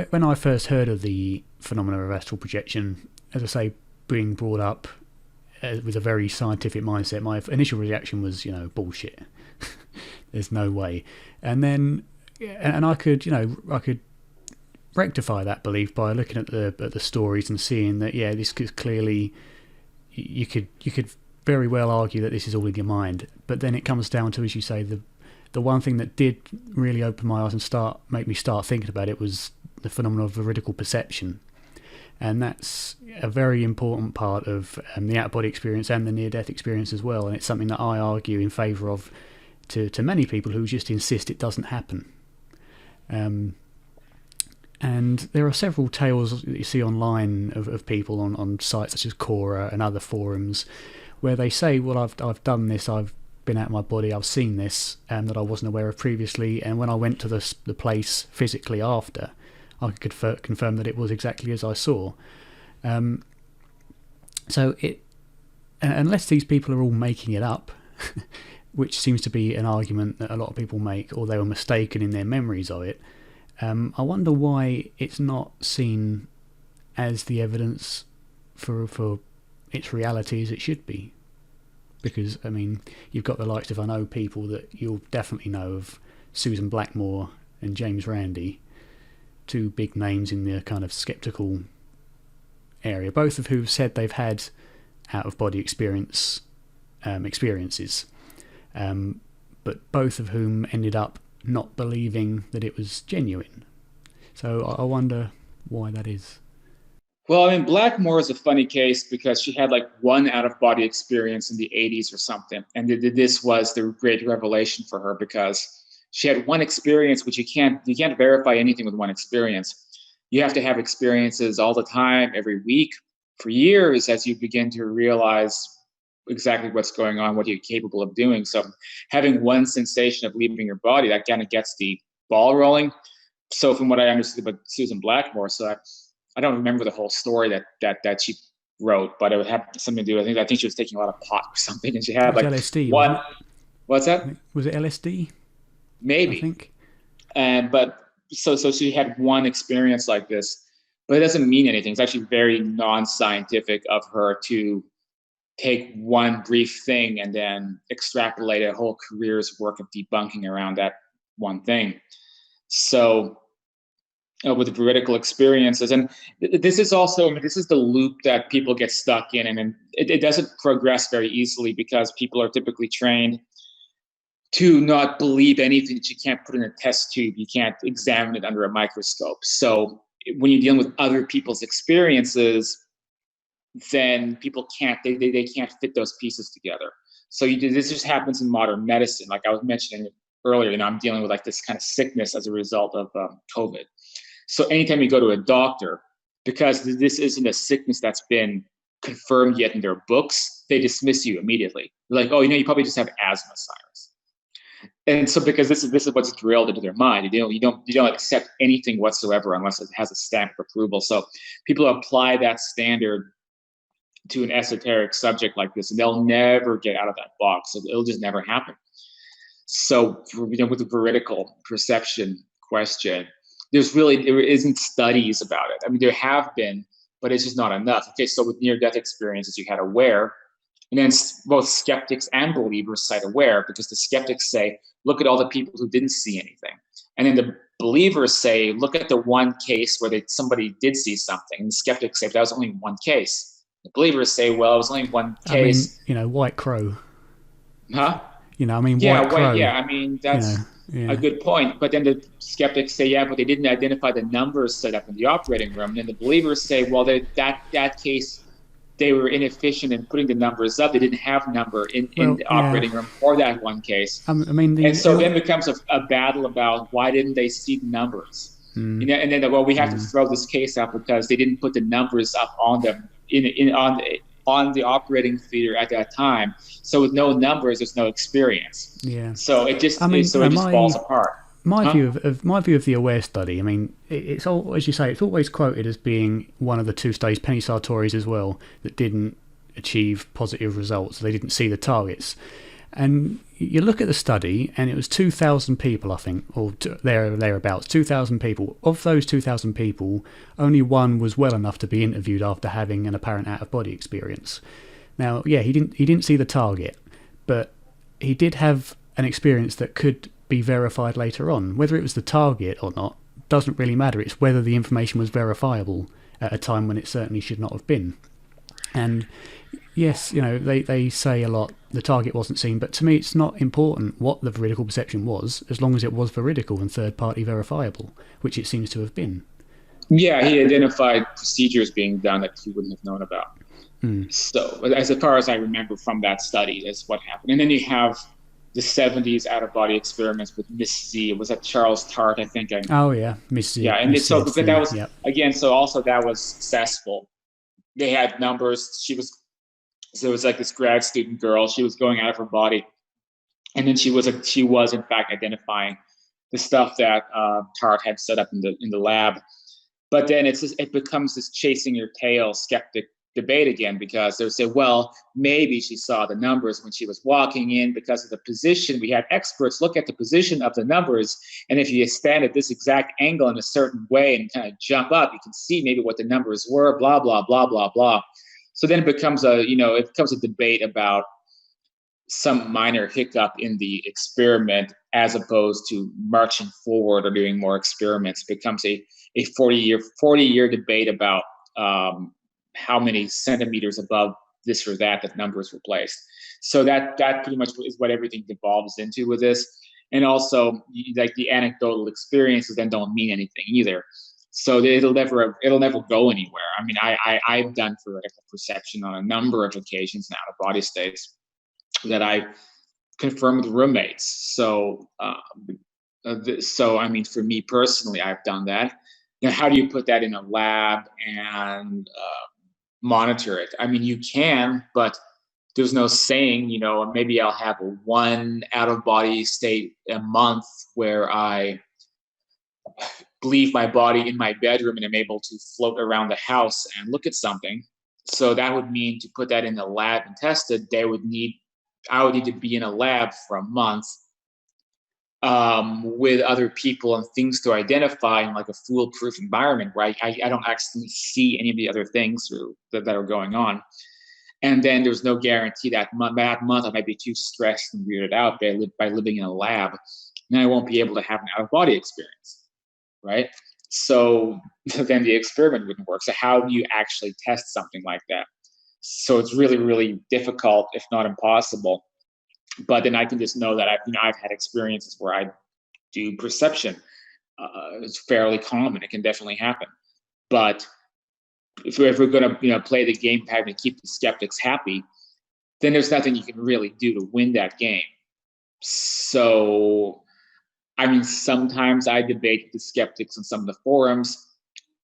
When I first heard of the phenomena of astral projection, as I say, being brought up with a very scientific mindset, my initial reaction was, bullshit. There's no way. And then, and I could rectify that belief by looking at the stories and seeing that, this could clearly, you could very well argue that this is all in your mind. But then it comes down to, as you say, the one thing that did really open my eyes and make me start thinking about it was the phenomenon of veridical perception. And that's a very important part of the out-of-body experience and the near-death experience as well. And it's something that I argue in favour of to many people who just insist it doesn't happen. And there are several tales that you see online of people on sites such as Quora and other forums where they say, well, I've done this, I've been out of my body, I've seen this that I wasn't aware of previously, and when I went to the place physically after, I could confirm that it was exactly as I saw. So unless these people are all making it up, which seems to be an argument that a lot of people make, or they were mistaken in their memories of it, I wonder why it's not seen as the evidence for its reality as it should be. Because, you've got the likes of, I know people that you'll definitely know of, Susan Blackmore and James Randi, two big names in the kind of skeptical area, both of who said they've had out-of-body experiences, but both of whom ended up not believing that it was genuine. So I wonder why that is. Well, Blackmore is a funny case because she had like one out-of-body experience in the 80s or something, and this was the great revelation for her because she had one experience, which you can't verify anything with one experience. You have to have experiences all the time, every week, for years, as you begin to realize exactly what's going on, what you're capable of doing. So having one sensation of leaving your body, that kind of gets the ball rolling. So from what I understood about Susan Blackmore, so I don't remember the whole story that she wrote, but it had something to do. I think she was taking a lot of pot or something, and she had like LSD. One. What's that? Was it LSD? Maybe. I think. But so she had one experience like this, but it doesn't mean anything. It's actually very non-scientific of her to take one brief thing and then extrapolate a whole career's work of debunking around that one thing. So with veridical experiences, and this is also, this is the loop that people get stuck in, and it doesn't progress very easily because people are typically trained to not believe anything that you can't put in a test tube, you can't examine it under a microscope. So when you're dealing with other people's experiences, then people can't, they can't fit those pieces together. So this just happens in modern medicine. Like I was mentioning earlier, I'm dealing with like this kind of sickness as a result of COVID. So anytime you go to a doctor, because this isn't a sickness that's been confirmed yet in their books, they dismiss you immediately. They're like, oh, you probably just have asthma, Cyrus. And so because this is what's drilled into their mind, you don't accept anything whatsoever unless it has a stamp of approval. So people apply that standard to an esoteric subject like this, and they'll never get out of that box. So it'll just never happen. So with the veridical perception question, there isn't studies about it. There have been, but it's just not enough. Okay, so with near-death experiences, you had aware. And then both skeptics and believers cite aware, because the skeptics say, look at all the people who didn't see anything. And then the believers say, look at the one case where somebody did see something. And the skeptics say, that was only one case. The believers say, well, it was only one case. White crow. Huh? White crow. That's a good point. But then the skeptics say, yeah, but they didn't identify the numbers set up in the operating room. And then the believers say, well, that case, they were inefficient in putting the numbers up. They didn't have number in the operating room for that one case. And so then becomes a battle about why didn't they see the numbers? You know, and then well, we have to throw this case out because they didn't put the numbers up on them on the operating theater at that time. So with no numbers, there's no experience. Yeah. So it just falls apart. My view of the Aware study, I mean, it's all, as you say, it's always quoted as being one of the 2 studies, Penny Sartori's as well, that didn't achieve positive results. They didn't see the targets. And you look at the study, and it was 2,000 people, I think, or thereabouts, 2,000 people. Of those 2,000 people, only one was well enough to be interviewed after having an apparent out-of-body experience. Now, yeah, he didn't see the target, but he did have an experience that could be verified later on. Whether it was the target or not doesn't really matter. It's whether the information was verifiable at a time when it certainly should not have been. And yes, you know, they say a lot, the target wasn't seen, but to me it's not important what the veridical perception was, as long as it was veridical and third-party verifiable, which it seems to have been. Yeah, he identified procedures being done that he wouldn't have known about. So as far as I remember from that study, that's what happened. And then you have the 70s out-of-body experiments with Miss Z. Was that Charles Tart, I think? Oh, yeah, Miss Z. Yeah, and Miss so Z, but that was, yep. Again, so also that was successful. They had numbers. So it was like this grad student girl. She was going out of her body. And then she was in fact identifying the stuff that Tart had set up in the lab. But then it becomes this chasing your tail skeptic debate again, because they say, well, maybe she saw the numbers when she was walking in because of the position. We had experts look at the position of the numbers, and if you stand at this exact angle in a certain way and kind of jump up, you can see maybe what the numbers were, blah, blah, blah, blah, blah. So then it becomes a debate about some minor hiccup in the experiment as opposed to marching forward or doing more experiments. It becomes a 40-year debate about how many centimeters above this or that numbers were placed. So that pretty much is what everything devolves into with this. And also, like, the anecdotal experiences then don't mean anything either. So it'll never go anywhere. I mean, I've done theoretical perception on a number of occasions in out-of-body states that I confirmed with roommates. So I mean, for me personally, I've done that. Now, how do you put that in a lab and monitor it? I mean, you can, but there's no saying, you know, maybe I'll have one out-of-body state a month where I leave my body in my bedroom and I'm able to float around the house and look at something. So that would mean, to put that in the lab and test it, I would need to be in a lab for a month with other people and things to identify in like a foolproof environment where I don't actually see any of the other things that are going on. And then there's no guarantee that month I might be too stressed and weirded out by living in a lab, and I won't be able to have an out-of-body experience, right? So then the experiment wouldn't work. So how do you actually test something like that? So it's really, really difficult, if not impossible. But then I can just know that I've had experiences where I do perception. It's fairly common. It can definitely happen. But if we're going to play the game having to keep the skeptics happy, then there's nothing you can really do to win that game. So, I mean, sometimes I debate with the skeptics on some of the forums.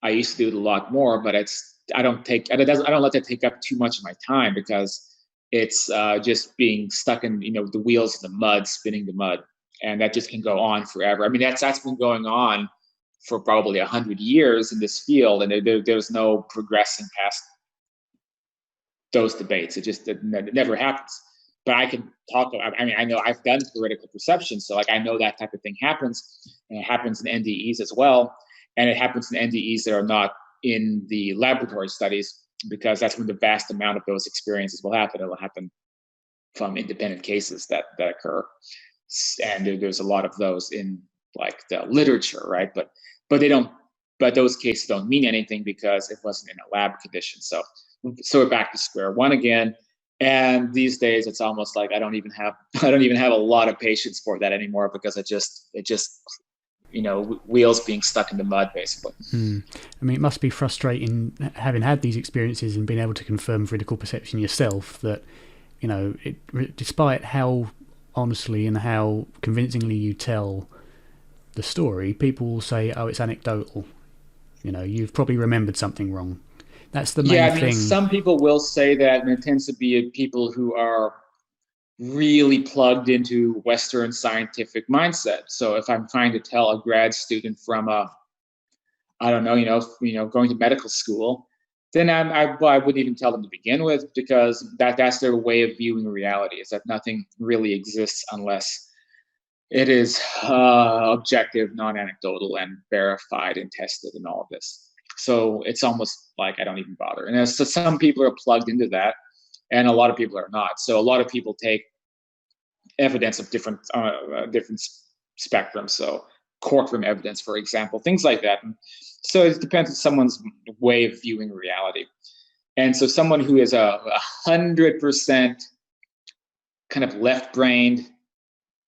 I used to do it a lot more, but I don't let that take up too much of my time, because it's just being stuck in the wheels of the mud, spinning the mud, and that just can go on forever. I mean, that's been going on for probably 100 years in this field, and there's no progressing past those debates. It never happens. But I can talk. I mean, I know I've done theoretical perception, so like I know that type of thing happens, and it happens in NDEs as well, and it happens in NDEs that are not in the laboratory studies, because that's when the vast amount of those experiences will happen. It'll happen from independent cases that occur, and there's a lot of those in like the literature, right? But those cases don't mean anything because it wasn't in a lab condition. So we're back to square one again. And these days, it's almost like I don't even have a lot of patience for that anymore, because it just wheels being stuck in the mud, basically. I mean, it must be frustrating having had these experiences and being able to confirm veridical perception yourself that, despite how honestly and how convincingly you tell the story, people will say, "Oh, it's anecdotal. You've probably remembered something wrong." That's the main thing. Some people will say that, and it tends to be people who are really plugged into Western scientific mindset. So if I'm trying to tell a grad student from I don't know, going to medical school, then I wouldn't even tell them to begin with, because that's their way of viewing reality, is that nothing really exists unless it is objective, non-anecdotal, and verified and tested and all of this. So it's almost like I don't even bother. And so some people are plugged into that, and a lot of people are not. So a lot of people take evidence of different spectrums. So courtroom evidence, for example, things like that. And so it depends on someone's way of viewing reality. And so someone who is 100% kind of left-brained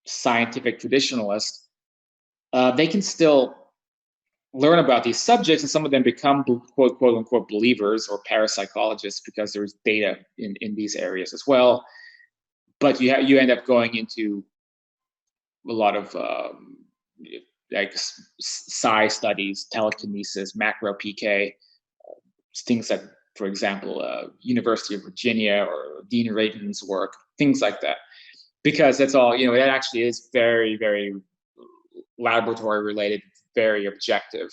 scientific traditionalist, they can still learn about these subjects, and some of them become quote unquote believers or parapsychologists, because there's data in these areas as well. But you end up going into a lot of like psi studies, telekinesis, macro PK, things that, for example, University of Virginia or Dean Radin's work, things like that. Because that's all, it actually is very, very laboratory related, very objective.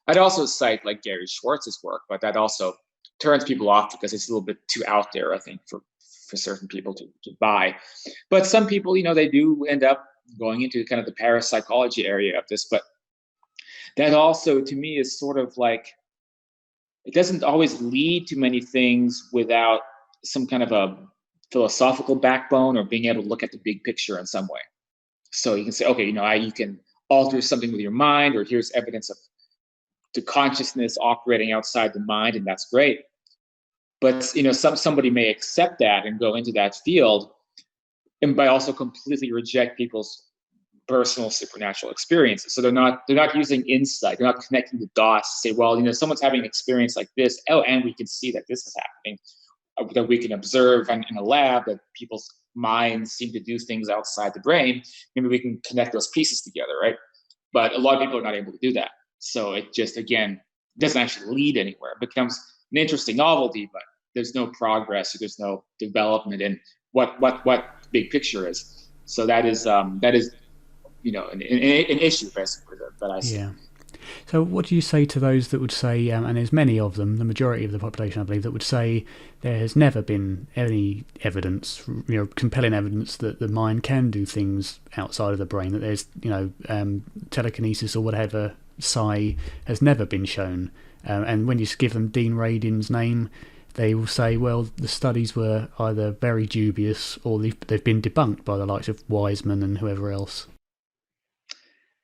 I'd also cite like Gary Schwartz's work, but that also turns people off because it's a little bit too out there, I think, for certain people to buy. But some people, they do end up going into kind of the parapsychology area of this. But that also, to me, is sort of like, it doesn't always lead to many things without some kind of a philosophical backbone, or being able to look at the big picture in some way. So you can say, okay, you can alter something with your mind, or here's evidence of the consciousness operating outside the mind, and that's great. But somebody may accept that and go into that field, and by also completely reject people's personal supernatural experiences. So they're not using insight, they're not connecting the dots to say, well, someone's having an experience like this, and we can see that this is happening, that we can observe in a lab, that people's minds seem to do things outside the brain. Maybe we can connect those pieces together, right? But a lot of people are not able to do that. So it just, again, doesn't actually lead anywhere. It becomes an interesting novelty, but there's no progress, or there's no development in what big picture is. So that is an issue, basically, that I see. Yeah. So what do you say to those that would say, and there's many of them, the majority of the population, I believe, that would say there has never been any evidence, compelling evidence that the mind can do things outside of the brain, that there's, telekinesis or whatever, psi, has never been shown. And when you give them Dean Radin's name, they will say, well, the studies were either very dubious, or they've been debunked by the likes of Wiseman and whoever else.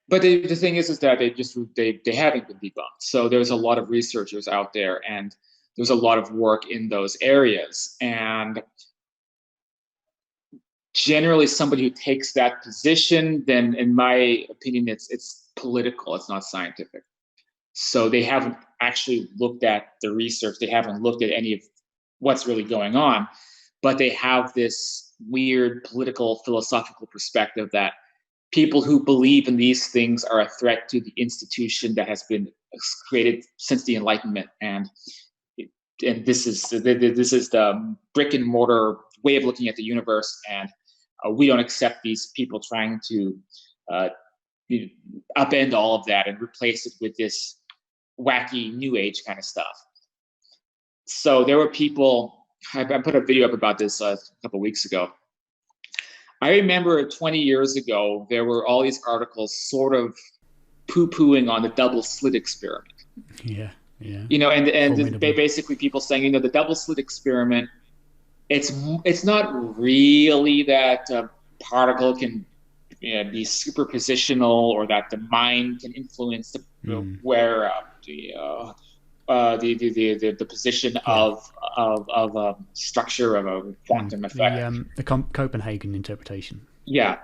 But the thing is that they haven't been debunked. So there's a lot of researchers out there, and there's a lot of work in those areas. And generally, somebody who takes that position, then in my opinion, it's political, it's not scientific. So they haven't actually looked at the research. They haven't looked at any of what's really going on, but they have this weird political, philosophical perspective that people who believe in these things are a threat to the institution that has been created since the Enlightenment, and this is the brick and mortar way of looking at the universe, and we don't accept these people trying to upend all of that and replace it with this wacky new age kind of stuff. So there were people, I put a video up about this a couple of weeks ago. I remember 20 years ago, there were all these articles sort of poo-pooing on the double slit experiment. Yeah. And basically people saying, the double slit experiment, it's not really that a particle can be superpositional, or that the mind can influence where the position of structure of a quantum effect. The Copenhagen interpretation. Yeah.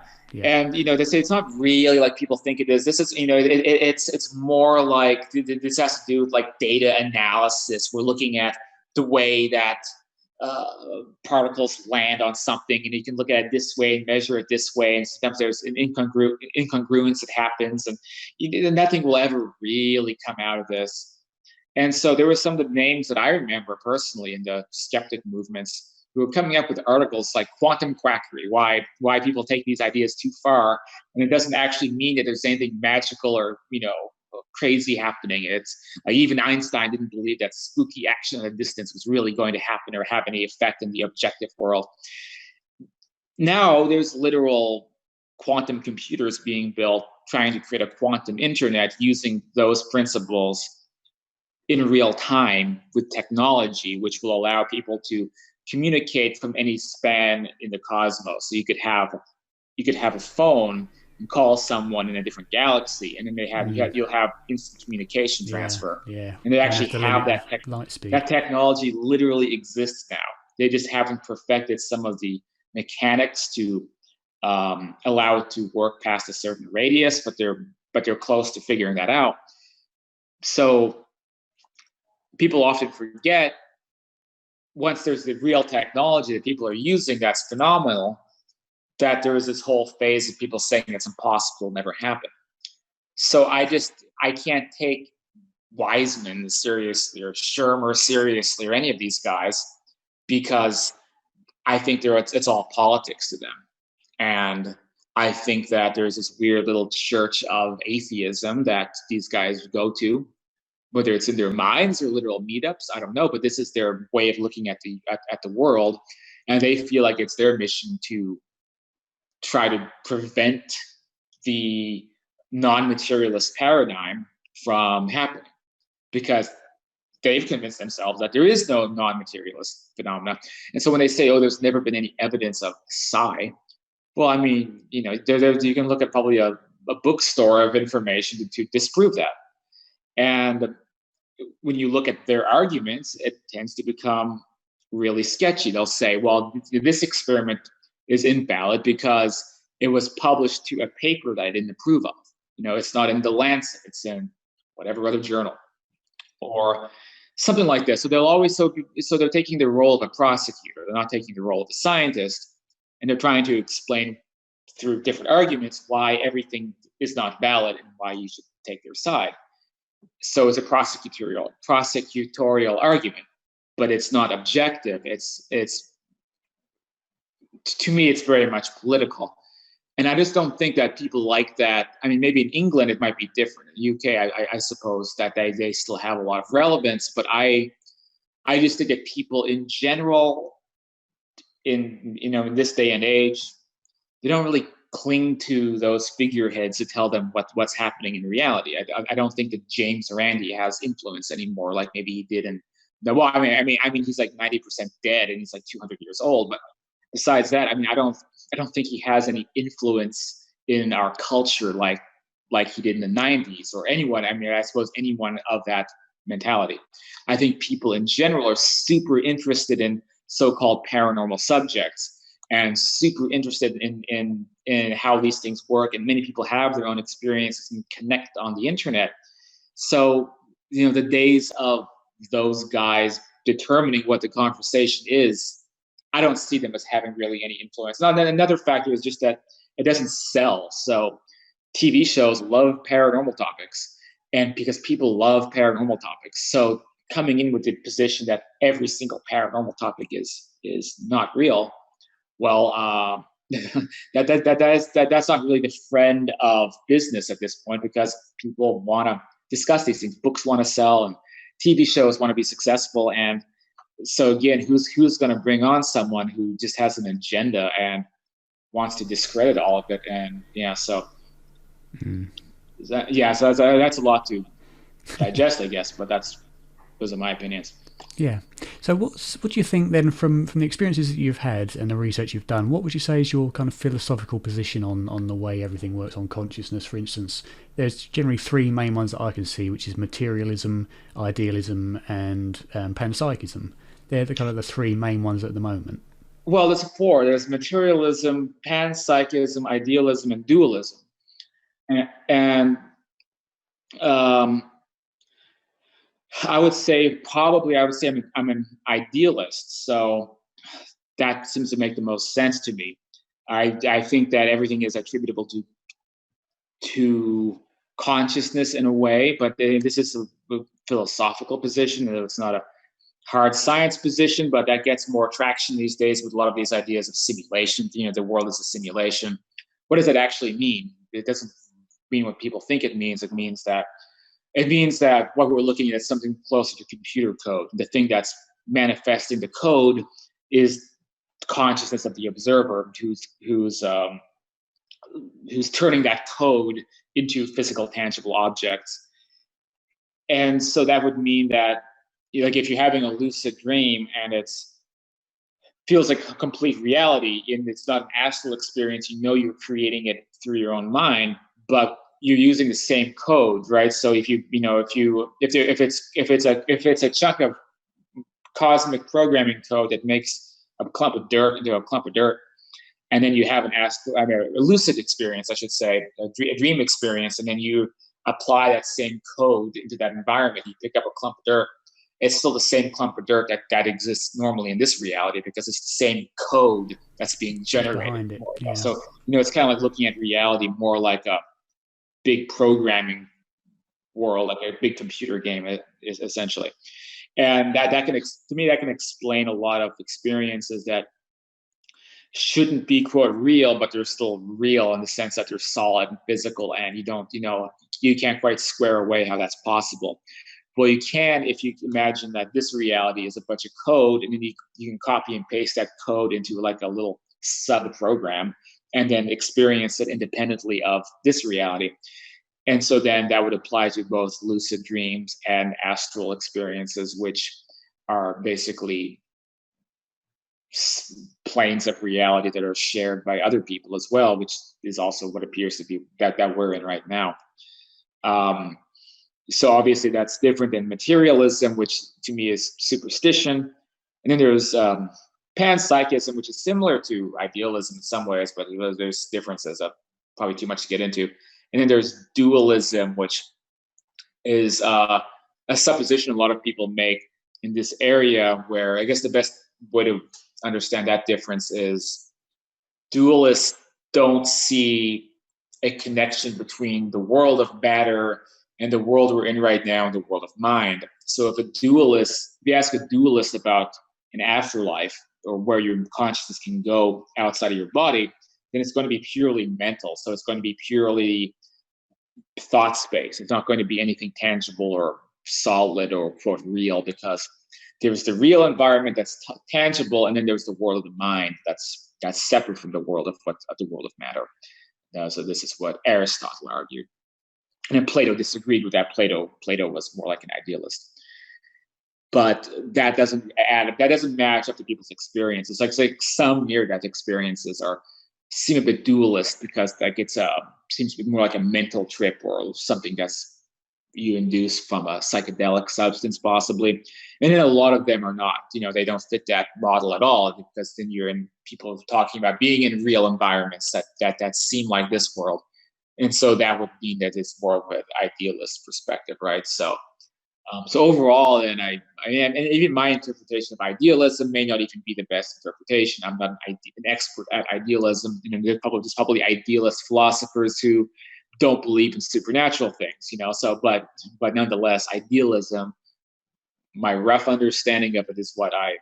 And they say it's not really like people think it is. This is it's more like this has to do with like data analysis. We're looking at the way that particles land on something, and you can look at it this way and measure it this way, and sometimes there's an incongruence that happens, and nothing will ever really come out of this. And so there were some of the names that I remember personally in the skeptic movements who were coming up with articles like quantum quackery, why people take these ideas too far, and it doesn't actually mean that there's anything magical or crazy happening. It's even Einstein didn't believe that spooky action at a distance was really going to happen or have any effect in the objective world. Now there's literal quantum computers being built trying to create a quantum internet using those principles in real time with technology, which will allow people to communicate from any span in the cosmos. So you could have a phone and call someone in a different galaxy, and then you'll have instant communication transfer. Yeah. And they actually have light speed. That technology literally exists now. They just haven't perfected some of the mechanics to allow it to work past a certain radius, but they're close to figuring that out. So people often forget, once there's the real technology that people are using that's phenomenal, that there is this whole phase of people saying it's impossible, never happen. So I can't take Wiseman seriously or Shermer seriously or any of these guys, because I think it's all politics to them. And I think that there's this weird little church of atheism that these guys go to, whether it's in their minds or literal meetups, I don't know, but this is their way of looking at the world. And they feel like it's their mission to try to prevent the non-materialist paradigm from happening, because they've convinced themselves that there is no non-materialist phenomena. And so when they say, oh, there's never been any evidence of psi, well, I mean, you can look at probably a bookstore of information to disprove that. And when you look at their arguments, it tends to become really sketchy. They'll say, well, this experiment is invalid because it was published to a paper that I didn't approve of. It's not in The Lancet, it's in whatever other journal or something like this. So they'll always, so they're taking the role of a prosecutor. They're not taking the role of a scientist, and they're trying to explain through different arguments why everything is not valid and why you should take their side. So it's a prosecutorial argument, but it's not objective. It's to me, it's very much political. And I just don't think that people like that. I mean, maybe in England it might be different. In the UK, I suppose that they still have a lot of relevance, but I just think that people in general, in this day and age, they don't really cling to those figureheads to tell them what's happening in reality. I don't think that James Randi has influence anymore, like maybe he did I mean, he's like 90% dead and he's like 200 years old. But besides that, I mean, I don't think he has any influence in our culture like he did in the 90s or anyone. I mean, I suppose anyone of that mentality. I think people in general are super interested in so-called paranormal subjects and super interested in how these things work. And many people have their own experiences and connect on the internet. So, the days of those guys determining what the conversation is, I don't see them as having really any influence. Now, then another factor is just that it doesn't sell. So TV shows love paranormal topics, and because people love paranormal topics, so coming in with the position that every single paranormal topic is not real, well, that's not really the friend of business at this point, because people want to discuss these things. Books want to sell, and TV shows want to be successful. And so again, who's going to bring on someone who just has an agenda and wants to discredit all of it? And so so that's a lot to digest, I guess. But those are my opinions. Yeah. So what do you think then from the experiences that you've had and the research you've done, what would you say is your kind of philosophical position on the way everything works on consciousness? For instance, there's generally three main ones that I can see, which is materialism, idealism, and panpsychism. They're the kind of the three main ones at the moment. Well, there's four. There's materialism, panpsychism, idealism, and dualism. And I would say I'm an idealist. So that seems to make the most sense to me. I think that everything is attributable to consciousness in a way, but this is a philosophical position. It's not a hard science position, but that gets more traction these days with a lot of these ideas of simulation. The world is a simulation. What does that actually mean? It doesn't mean what people think it means. It means that what we're looking at is something closer to computer code. The thing that's manifesting the code is consciousness of the observer who's turning that code into physical, tangible objects. And so that would mean that, like, if you're having a lucid dream and it's feels like a complete reality, and it's not an astral experience, you're creating it through your own mind, but you're using the same code, right? So if it's a chunk of cosmic programming code that makes a clump of dirt into a clump of dirt, and then you have a lucid experience, I should say, a dream experience, and then you apply that same code into that environment. You pick up a clump of dirt. It's still the same clump of dirt that exists normally in this reality, because it's the same code that's being generated. Behind it, yeah. So, it's kind of like looking at reality more like a big programming world, like a big computer game, is essentially. And that can explain a lot of experiences that shouldn't be, quote, real, but they're still real in the sense that they're solid and physical, and you can't quite square away how that's possible. Well, you can if you imagine that this reality is a bunch of code, and then you can copy and paste that code into like a little sub program, and then experience it independently of this reality. And so then that would apply to both lucid dreams and astral experiences, which are basically planes of reality that are shared by other people as well, which is also what appears to be that we're in right now. So obviously that's different than materialism, which to me is superstition. And then there's panpsychism, which is similar to idealism in some ways, but there's differences, probably too much to get into. And then there's dualism, which is a supposition a lot of people make in this area, where I guess the best way to understand that difference is dualists don't see a connection between the world of matter and the world we're in right now and the world of mind. So if you ask a dualist about an afterlife, or where your consciousness can go outside of your body, then it's going to be purely mental. So it's going to be purely thought space. It's not going to be anything tangible or solid or, quote, real, because there's the real environment that's tangible, and then there's the world of the mind that's separate from the world of matter. So this is what Aristotle argued. And then Plato disagreed with that. Plato was more like an idealist. But that doesn't match up to people's experiences. Like some near-death experiences seem a bit dualist, because seems to be more like a mental trip or something that's you induce from a psychedelic substance possibly. And then a lot of them are not. They don't fit that model at all, because then you're in people talking about being in real environments that seem like this world. And so that would mean that it's more of an idealist perspective, right? So overall, and even my interpretation of idealism may not even be the best interpretation. I'm not an expert at idealism. There's probably idealist philosophers who don't believe in supernatural things, So, but nonetheless, idealism, my rough understanding of it is what I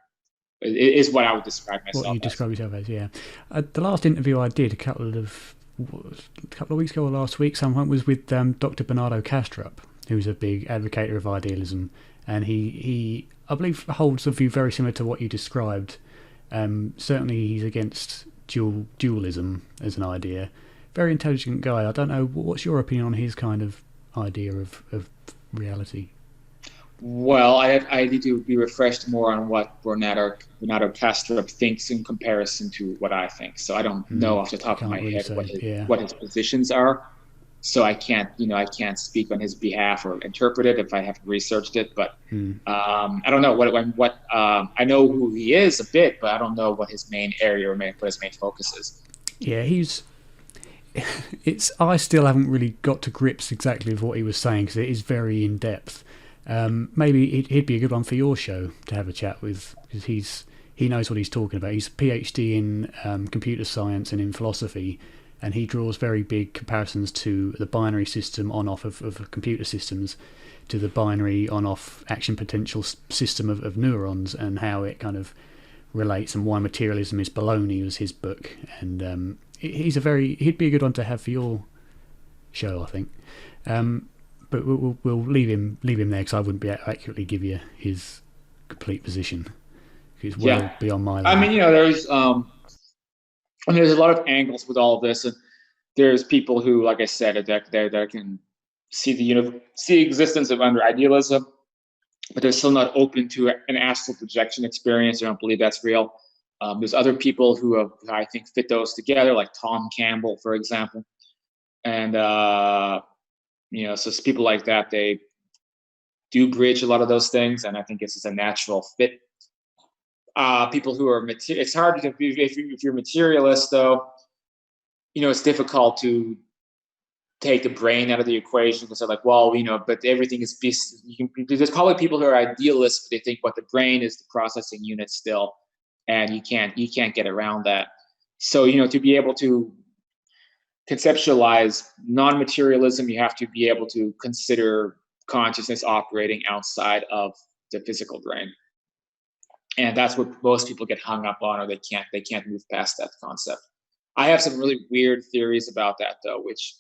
would describe myself. What you describe yourself as, yeah. The last interview I did a couple of weeks ago or last week, sometime, was with Dr. Bernardo Kastrup, who's a big advocate of idealism, and he I believe holds a view very similar to what you described. Certainly he's against dualism as an idea. Very intelligent guy. I don't know, what's your opinion on his kind of idea of reality? Well, I need to be refreshed more on what Bernardo Kastrup thinks in comparison to what I think. So I don't know off the top of my head what his positions are. So I can't speak on his behalf or interpret it if I haven't researched it. But I don't know what I know who he is a bit, but I don't know what his main area or what his main focus is. Yeah, I still haven't really got to grips exactly with what he was saying, because it is very in depth. Maybe he'd be a good one for your show to have a chat with, because he knows what he's talking about. He's a PhD in computer science and in philosophy, and he draws very big comparisons to the binary system on-off of computer systems, to the binary on-off action potential system of neurons, and how it kind of relates, and why materialism is baloney was his book. And he'd be a good one to have for your show, I think. But we'll leave him there, because I wouldn't be able to accurately give you his complete position. It's well beyond my level. I mean, there's a lot of angles with all of this, and there's people who, like I said, that can see the existence of under idealism, but they're still not open to an astral projection experience. They don't believe that's real. There's other people who I think fit those together, like Tom Campbell, for example, and so it's people like that. They do bridge a lot of those things, and I think it's just a natural fit. People who are it's hard to, if you're materialist, though, it's difficult to take the brain out of the equation, because they're like, well, but everything is there's probably people who are idealists, but they think what the brain is the processing unit still, and you can't get around that. So to be able to conceptualize non-materialism, you have to be able to consider consciousness operating outside of the physical brain. And that's what most people get hung up on, or they can't move past that concept. I have some really weird theories about that, though, which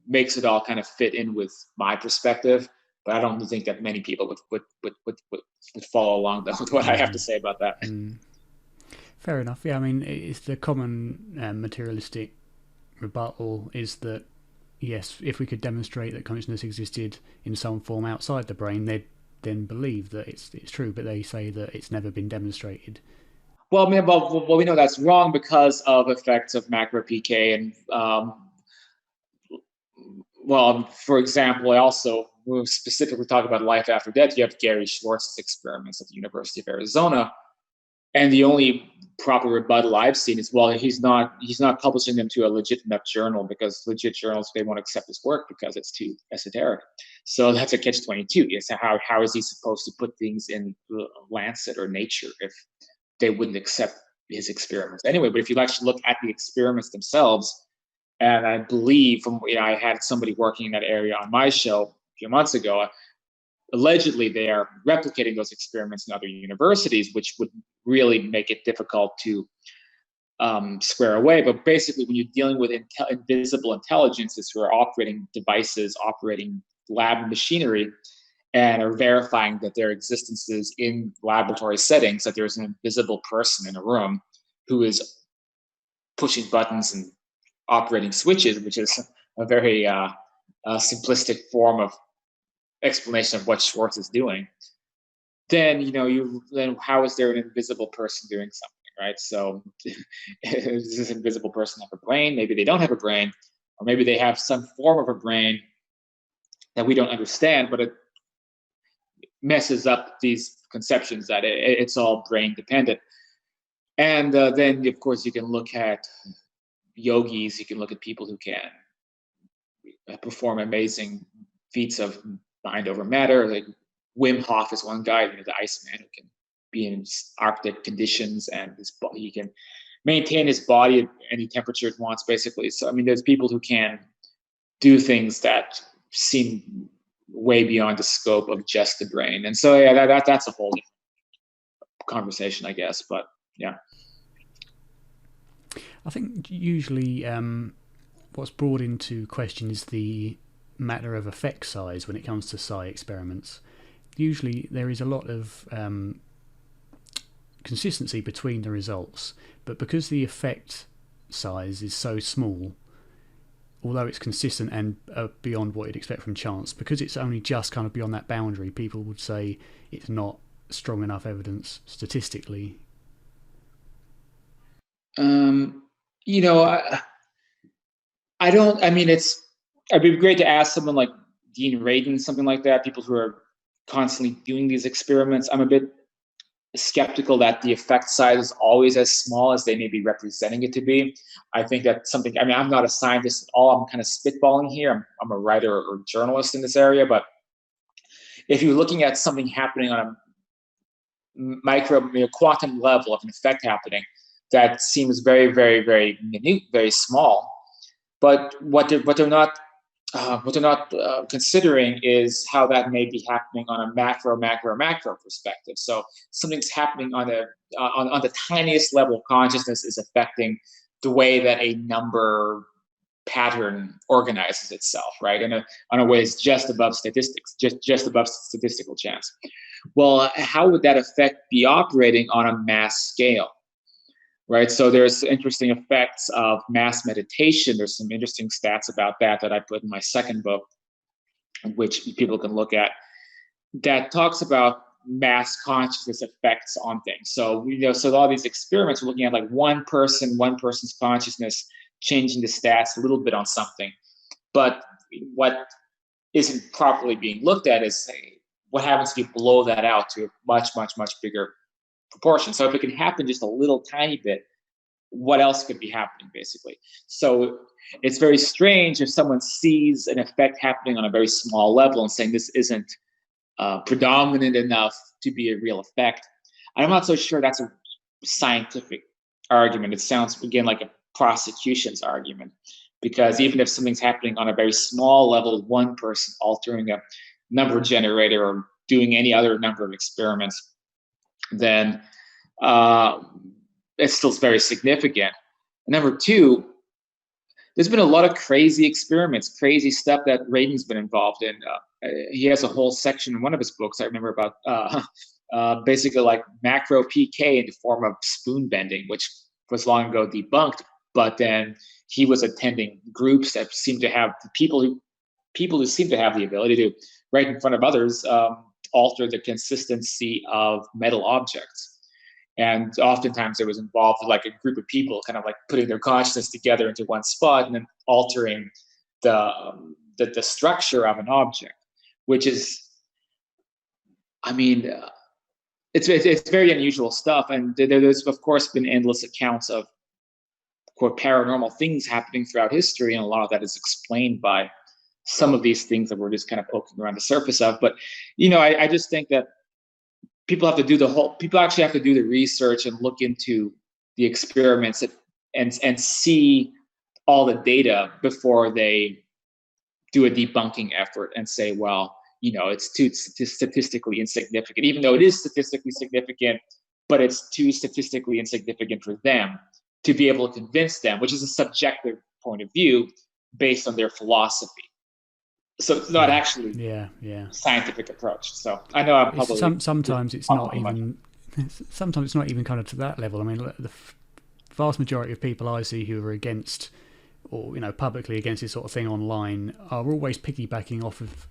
makes it all kind of fit in with my perspective. But I don't think that many people would follow along with what I have to say about that. Fair enough. Yeah, I mean, it's the common materialistic rebuttal is that, yes, if we could demonstrate that consciousness existed in some form outside the brain, they'd then believe that it's true, but they say that it's never been demonstrated. Well, I mean, we know that's wrong because of effects of macro PK, and for example, I also specifically talk about life after death. You have Gary Schwartz's experiments at the University of Arizona, and the only proper rebuttal I've seen is, well, he's not publishing them to a legitimate journal, because legit journals, they won't accept his work because it's too esoteric. So that's a catch-22. It's how is he supposed to put things in Lancet or Nature if they wouldn't accept his experiments anyway? But if you actually look at the experiments themselves, and I believe I had somebody working in that area on my show a few months ago. Allegedly, they are replicating those experiments in other universities, which would really make it difficult to square away. But basically, when you're dealing with invisible intelligences who are operating devices, operating lab machinery, and are verifying that their existences in laboratory settings, that there's an invisible person in a room who is pushing buttons and operating switches, which is a very simplistic form of explanation of what Schwartz is doing, then then how is there an invisible person doing something, right? So does this invisible person have a brain? Maybe they don't have a brain, or maybe they have some form of a brain that we don't understand, but it messes up these conceptions that it's all brain dependent. And then, of course, you can look at yogis, you can look at people who can perform amazing feats of mind over matter. Like Wim Hof is one guy, the Iceman, who can be in Arctic conditions, and he can maintain his body at any temperature it wants, basically. So, I mean, there's people who can do things that seem way beyond the scope of just the brain. And so, yeah, that's a whole different conversation, I guess. But yeah. I think usually what's brought into question is the matter of effect size when it comes to psi experiments. Usually there is a lot of consistency between the results, but because the effect size is so small, although it's consistent and beyond what you'd expect from chance, because it's only just kind of beyond that boundary, people would say it's not strong enough evidence statistically. I don't. I mean, it'd be great to ask someone like Dean Radin, something like that. People who are constantly doing these experiments. I'm a bit skeptical that the effect size is always as small as they may be representing it to be. I think that's something. I mean, I'm not a scientist at all. I'm kind of spitballing here. I'm a writer or journalist in this area, but if you're looking at something happening on a quantum level of an effect happening, that seems very, very, very minute, very small. But what they're not considering is how that may be happening on a macro perspective. So something's happening on the tiniest level of consciousness is affecting the way that a number pattern organizes itself, right? On a way it's just above statistics, just above statistical chance. Well, how would that effect be operating on a mass scale? Right, so there's interesting effects of mass meditation. There's some interesting stats about that I put in my second book, which people can look at, that talks about mass consciousness effects on things. So so all these experiments, we're looking at like one person's consciousness changing the stats a little bit on something. But what isn't properly being looked at is what happens if you blow that out to a much, much, much bigger proportion. So if it can happen just a little tiny bit, what else could be happening, basically? So it's very strange if someone sees an effect happening on a very small level and saying this isn't predominant enough to be a real effect. I'm not so sure that's a scientific argument. It sounds, again, like a prosecution's argument, because even if something's happening on a very small level, one person altering a number generator or doing any other number of experiments, then it's still very significant. And number two, there's been a lot of crazy experiments, crazy stuff that Radin's been involved in. He has a whole section in one of his books, I remember, about basically like macro PK in the form of spoon bending, which was long ago debunked. But then he was attending groups that seem to have people who seem to have the ability to, right in front of others, alter the consistency of metal objects. And oftentimes it was involved with like a group of people kind of like putting their consciousness together into one spot and then altering the structure of an object, which is, I mean, it's very unusual stuff. And there's of course been endless accounts of, quote, paranormal things happening throughout history, and a lot of that is explained by some of these things that we're just kind of poking around the surface of. But I just think that people actually have to do the research and look into the experiments and see all the data before they do a debunking effort and say, well, it's too statistically insignificant, even though it is statistically significant, but it's too statistically insignificant for them to be able to convince them, which is a subjective point of view based on their philosophy. So it's not actually scientific approach. So I know I'm probably sometimes it's not even kind of to that level. I mean, the vast majority of people I see who are against, or publicly against this sort of thing online, are always piggybacking off of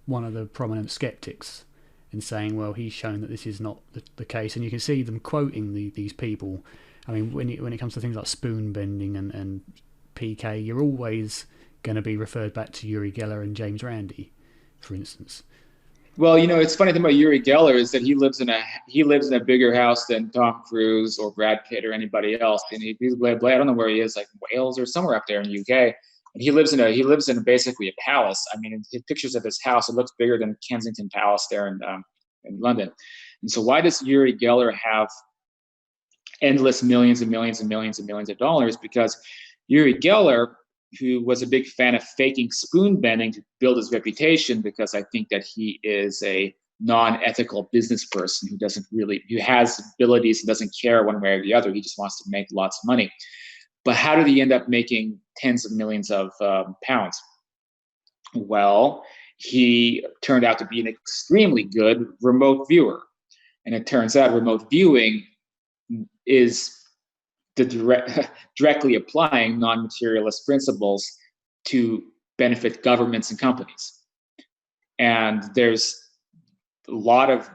one of the prominent skeptics and saying, well, he's shown that this is not the case, and you can see them quoting these people. I mean, when it comes to things like spoon bending and PK, you're always going to be referred back to Uri Geller and James Randi, for instance. Well, it's funny thing about Uri Geller is that he lives in a bigger house than Tom Cruise or Brad Pitt or anybody else, and he's I don't know where he is, like Wales or somewhere up there in the UK. And he lives in basically a palace. I mean, in pictures of his house, it looks bigger than Kensington Palace there in London. And so, why does Uri Geller have endless millions and millions and millions and millions of dollars? Because Uri Geller, who was a big fan of faking spoon bending to build his reputation, because I think that he is a non-ethical business person who has abilities and doesn't care one way or the other. He just wants to make lots of money. But how did he end up making tens of millions of pounds? Well, he turned out to be an extremely good remote viewer. And it turns out remote viewing is directly applying non-materialist principles to benefit governments and companies. And there's a lot of,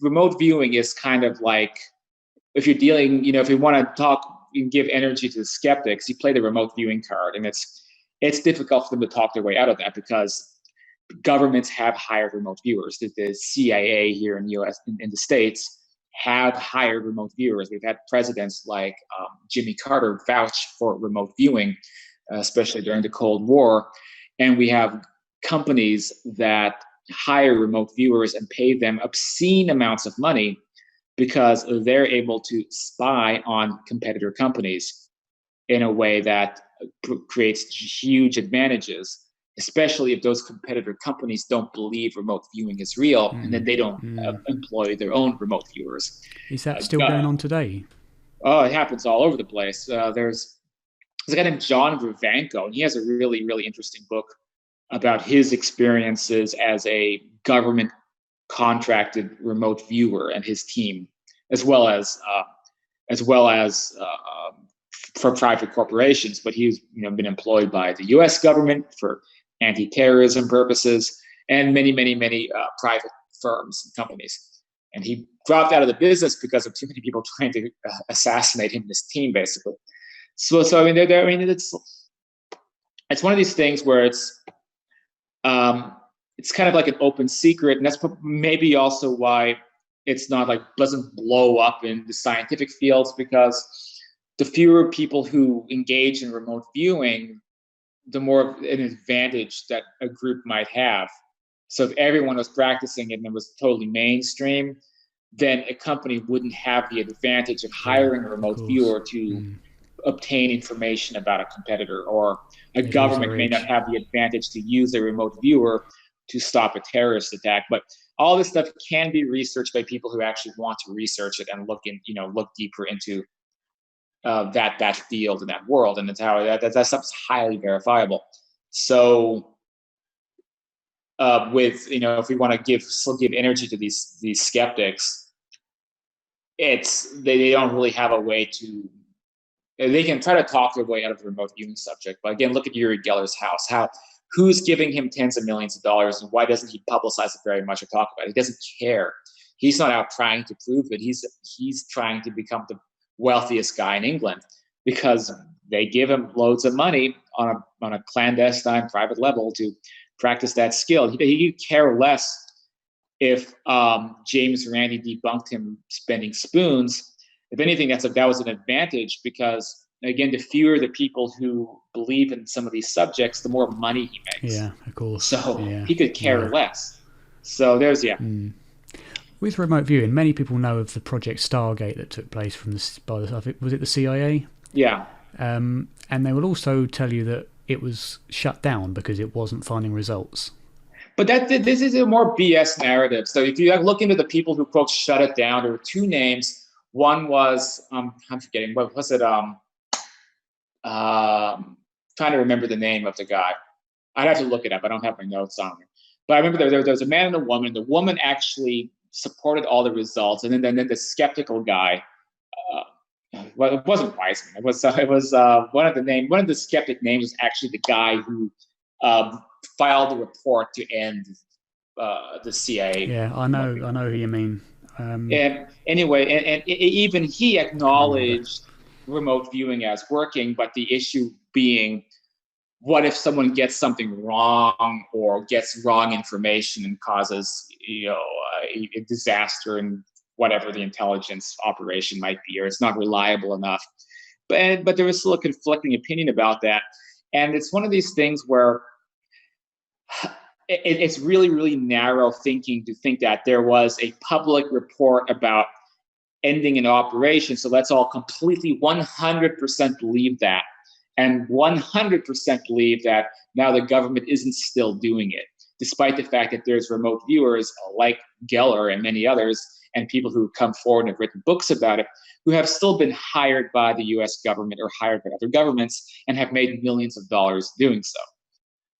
remote viewing is kind of like, if you're dealing, if you want to talk and give energy to the skeptics, you play the remote viewing card, and it's difficult for them to talk their way out of that, because governments have hired remote viewers. The CIA here in the US, in the States, have hired remote viewers. We've had presidents like Jimmy Carter vouch for remote viewing, especially during the Cold War. And we have companies that hire remote viewers and pay them obscene amounts of money because they're able to spy on competitor companies in a way that creates huge advantages, especially if those competitor companies don't believe remote viewing is real, and then they don't employ their own remote viewers. Is that still going on today? Oh, it happens all over the place. There's a guy named John Vivanco, and he has a really, really interesting book about his experiences as a government contracted remote viewer and his team, as well as for private corporations. But he's been employed by the U.S. government for anti-terrorism purposes and many private firms and companies. And he dropped out of the business because of too many people trying to assassinate him and his team, basically. So I mean, it's one of these things where it's kind of like an open secret, and that's maybe also why it's not doesn't blow up in the scientific fields, because the fewer people who engage in remote viewing, the more of an advantage that a group might have. So if everyone was practicing it and it was totally mainstream, then a company wouldn't have the advantage of hiring a remote viewer to obtain information about a competitor, or a government may not have the advantage to use a remote viewer to stop a terrorist attack. But all this stuff can be researched by people who actually want to research it and look deeper into that field and that world, and that's how that stuff's highly verifiable. So if we want to still give energy to these skeptics, they don't really have a way to. They can try to talk their way out of the remote viewing subject, but again, look at Uri Geller's house. Who's giving him tens of millions of dollars, and why doesn't he publicize it very much or talk about it? He doesn't care. He's not out trying to prove it. He's trying to become the wealthiest guy in England because they give him loads of money on a clandestine private level to practice that skill. He could care less if James Randi debunked him spending spoons. If anything, that was an advantage, because again, the fewer the people who believe in some of these subjects, the more money he makes. Yeah, of course. So he could care less. So there's With remote viewing, many people know of the Project Stargate that took place was it the CIA? Yeah. And they will also tell you that it was shut down because it wasn't finding results. But this is a more BS narrative. So if you look into the people who, quote, shut it down, there were two names. One was, I'm forgetting, what was it? Trying to remember the name of the guy. I'd have to look it up. I don't have my notes on me. But I remember there was a man and a woman. The woman actually supported all the results, and then the skeptical guy. Well, it wasn't Weissman. It was one of the skeptic names was actually the guy who filed the report to end the CIA. Yeah, I know who you mean. And anyway, and even he acknowledged remote viewing as working, but the issue being, what if someone gets something wrong or gets wrong information and causes a disaster in whatever the intelligence operation might be, or it's not reliable enough. But there was still a conflicting opinion about that, and it's one of these things where it's really, really narrow thinking to think that there was a public report about ending an operation, so let's all completely 100% believe that, and 100% believe that now the government isn't still doing it, despite the fact that there's remote viewers like Geller and many others, and people who come forward and have written books about it, who have still been hired by the US government or hired by other governments and have made millions of dollars doing so,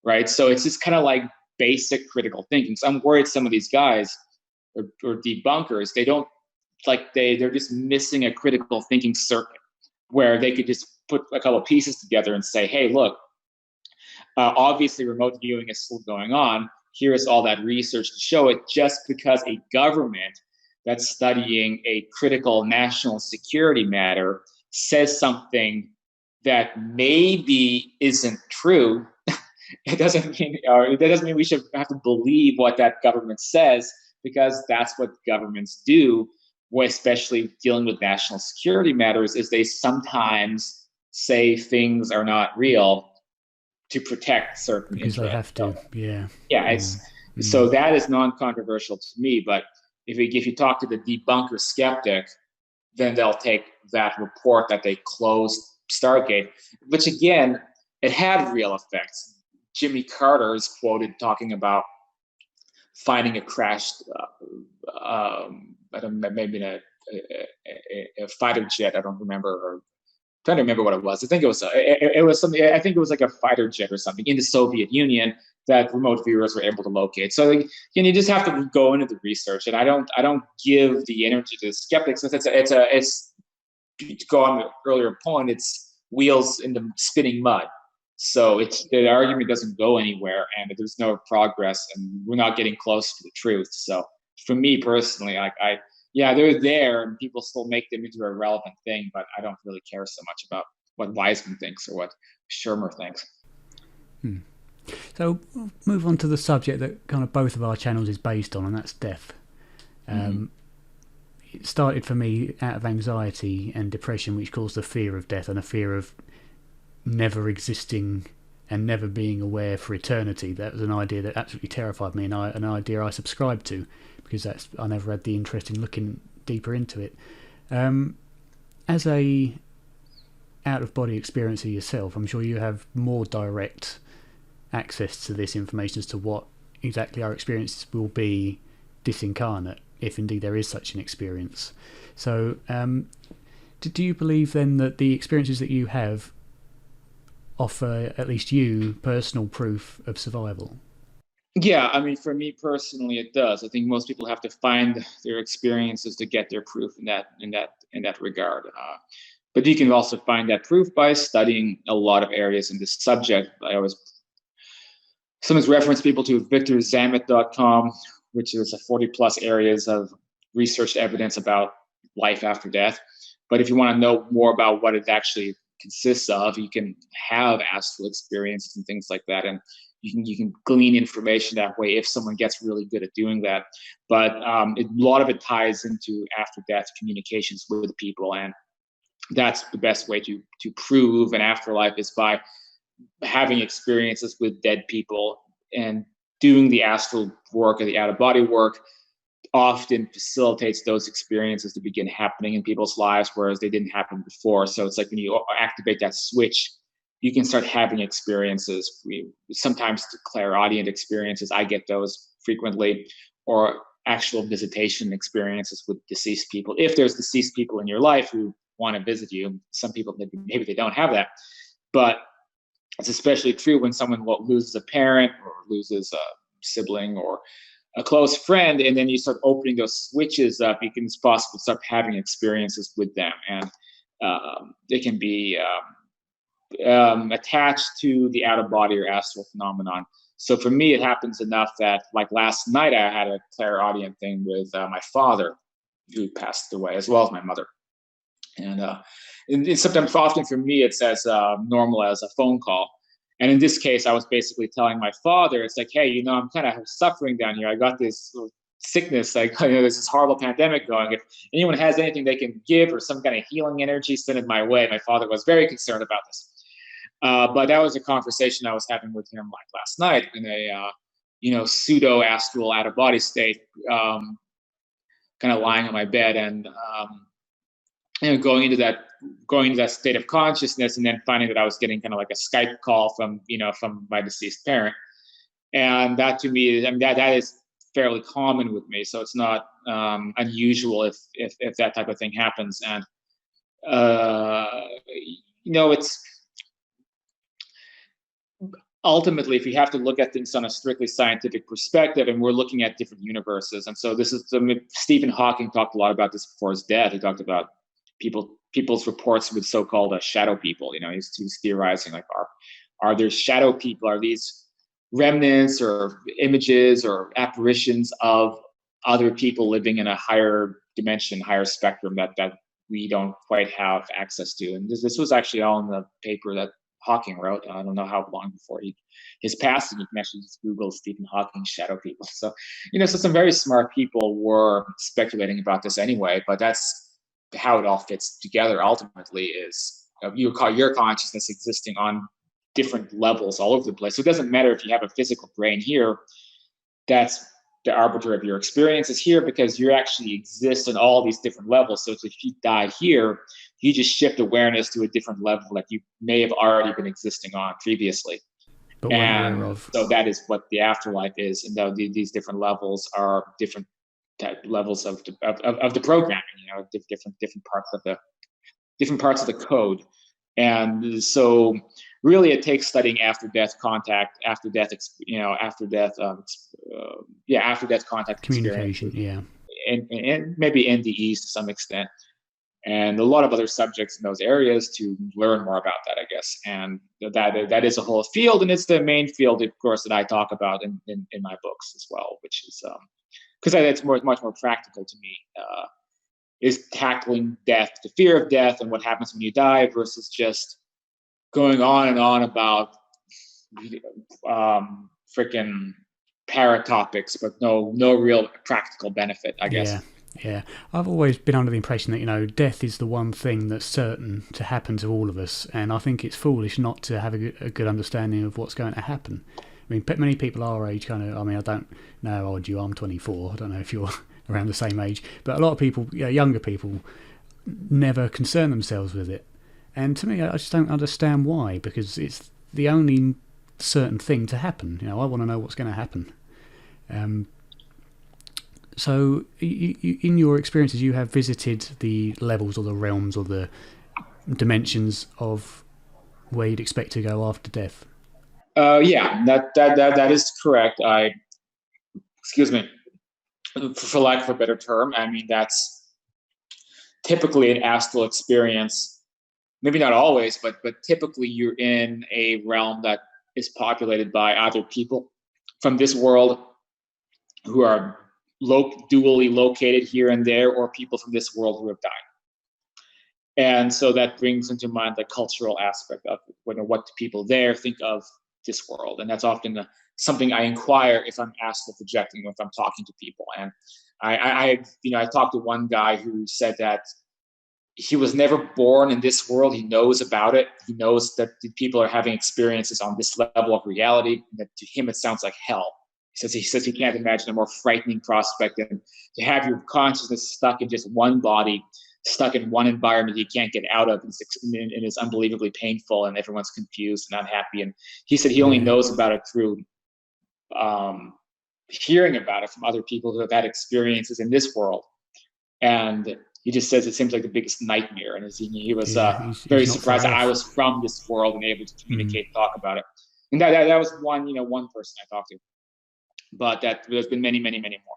right? So it's just kind of like basic critical thinking. So I'm worried some of these guys or debunkers, they're just missing a critical thinking circuit where they could just put a couple of pieces together and say, hey, look, obviously remote viewing is still going on. Here is all that research to show it. Just because a government that's studying a critical national security matter says something that maybe isn't true, it doesn't mean we should have to believe what that government says, because that's what governments do, especially dealing with national security matters, is they sometimes say things are not real to protect certain because interests. They have to. Yeah. Yeah, So that is non-controversial to me. But if you talk to the debunker skeptic, then they'll take that report that they closed Stargate, which again, it had real effects. Jimmy Carter is quoted talking about finding a crashed, I don't know, maybe a fighter jet. I don't remember, or trying to remember what it was. I think it was something. I think it was like a fighter jet or something in the Soviet Union that remote viewers were able to locate. So again, you just have to go into the research, and I don't give the energy to the skeptics. It's to go on the earlier point. It's wheels in the spinning mud. So the argument doesn't go anywhere, and there's no progress, and we're not getting close to the truth. So for me personally, yeah, they're there, and people still make them into a relevant thing, but I don't really care so much about what Wiseman thinks or what Shermer thinks. So we'll move on to the subject that kind of both of our channels is based on, and that's death. It started for me out of anxiety and depression, which caused a fear of death and a fear of never existing and never being aware for eternity. That was an idea that absolutely terrified me, and an idea I subscribed to, because I never had the interest in looking deeper into it. As a out-of-body experiencer yourself, I'm sure you have more direct access to this information as to what exactly our experiences will be disincarnate, if indeed there is such an experience. So do you believe then that the experiences that you have offer, at least you, personal proof of survival? Yeah, I mean, for me personally, it does. I think most people have to find their experiences to get their proof in that regard. But you can also find that proof by studying a lot of areas in this subject. Someone's referenced people to victorzamet.com, which is a 40 plus areas of researched evidence about life after death. But if you want to know more about what it actually consists of, you can have astral experiences and things like that, and you can glean information that way if someone gets really good at doing that. But a lot of it ties into after death communications with people, and that's the best way to prove an afterlife is by having experiences with dead people, and doing the astral work or the out of body work often facilitates those experiences to begin happening in people's lives, whereas they didn't happen before. So it's like when you activate that switch, you can start having experiences. Sometimes clairaudient experiences, I get those frequently, or actual visitation experiences with deceased people. If there's deceased people in your life who want to visit you, some people maybe they don't have that, but it's especially true when someone loses a parent or loses a sibling or a close friend, and then you start opening those switches up, you can, it's possible to start having experiences with them, and they can be attached to the out of body or astral phenomenon. So for me, it happens enough that, like last night, I had a clairaudient thing with my father, who passed away, as well as my mother. And sometimes, often for me, it's as normal as a phone call. And in this case, I was basically telling my father, it's like, hey, I'm kind of suffering down here. I got this sickness, there's this horrible pandemic going. If anyone has anything they can give or some kind of healing energy, send it my way. My father was very concerned about this. But that was a conversation I was having with him like last night in a pseudo astral out of body state, kind of lying on my bed and going into that state of consciousness, and then finding that I was getting kind of like a Skype call from my deceased parent. And that to me, that is fairly common with me. So it's not unusual if that type of thing happens. And it's ultimately, if you have to look at things on a strictly scientific perspective, and we're looking at different universes. And so this is Stephen Hawking talked a lot about this before his death. He talked about people's reports with so-called shadow people. He's theorizing, like, are there shadow people? Are these remnants or images or apparitions of other people living in a higher dimension, higher spectrum that we don't quite have access to? And this was actually all in the paper that Hawking wrote. I don't know how long before his passing. You can actually just Google Stephen Hawking shadow people. So, so some very smart people were speculating about this anyway, but that's how it all fits together ultimately is you call your consciousness existing on different levels all over the place. So it doesn't matter if you have a physical brain here, that's the arbiter of your experiences here, because you actually exist in all these different levels. So if you die here, you just shift awareness to a different level that you may have already been existing on previously. but weren't aware And of. so that is what the afterlife is. And though these different levels are different levels of the programming, different parts of the code. And so really it takes studying after death contact, after death contact Communication, experiences, and maybe NDEs to some extent, and a lot of other subjects in those areas to learn more about that, I guess. And that is a whole field, and it's the main field, of course, that I talk about in my books as well, which is because it's much more practical to me, is tackling death, the fear of death, and what happens when you die, versus just going on and on about freaking paratopics, but no real practical benefit, I guess. Yeah. I've always been under the impression that, death is the one thing that's certain to happen to all of us, and I think it's foolish not to have a good understanding of what's going to happen. I mean, many people our age I don't know how old you are. I'm 24. I don't know if you're around the same age, but a lot of people, younger people, never concern themselves with it. And to me, I just don't understand why, because it's the only certain thing to happen. I want to know what's going to happen. So, in your experiences, you have visited the levels or the realms or the dimensions of where you'd expect to go after death. Yeah, that is correct. Excuse me, for lack of a better term, I mean, that's typically an astral experience. Maybe not always, but typically you're in a realm that is populated by either people from this world who are dually located here and there, or people from this world who have died. And so that brings into mind the cultural aspect of what people there think of this world. And that's often something I inquire if I'm astral projecting, if I'm talking to people. And I talked to one guy who said that he was never born in this world. He knows about it. He knows that people are having experiences on this level of reality, that to him it sounds like hell. He says he can't imagine a more frightening prospect than to have your consciousness stuck in just one body, stuck in one environment you can't get out of, and it's unbelievably painful, and everyone's confused and unhappy. And he said he only knows about it through hearing about it from other people who have had experiences in this world. And he just says it seems like the biggest nightmare. And he was very surprised that I was from this world and able to communicate, talk about it. And that was one person I talked to. But there's been many, many, many more.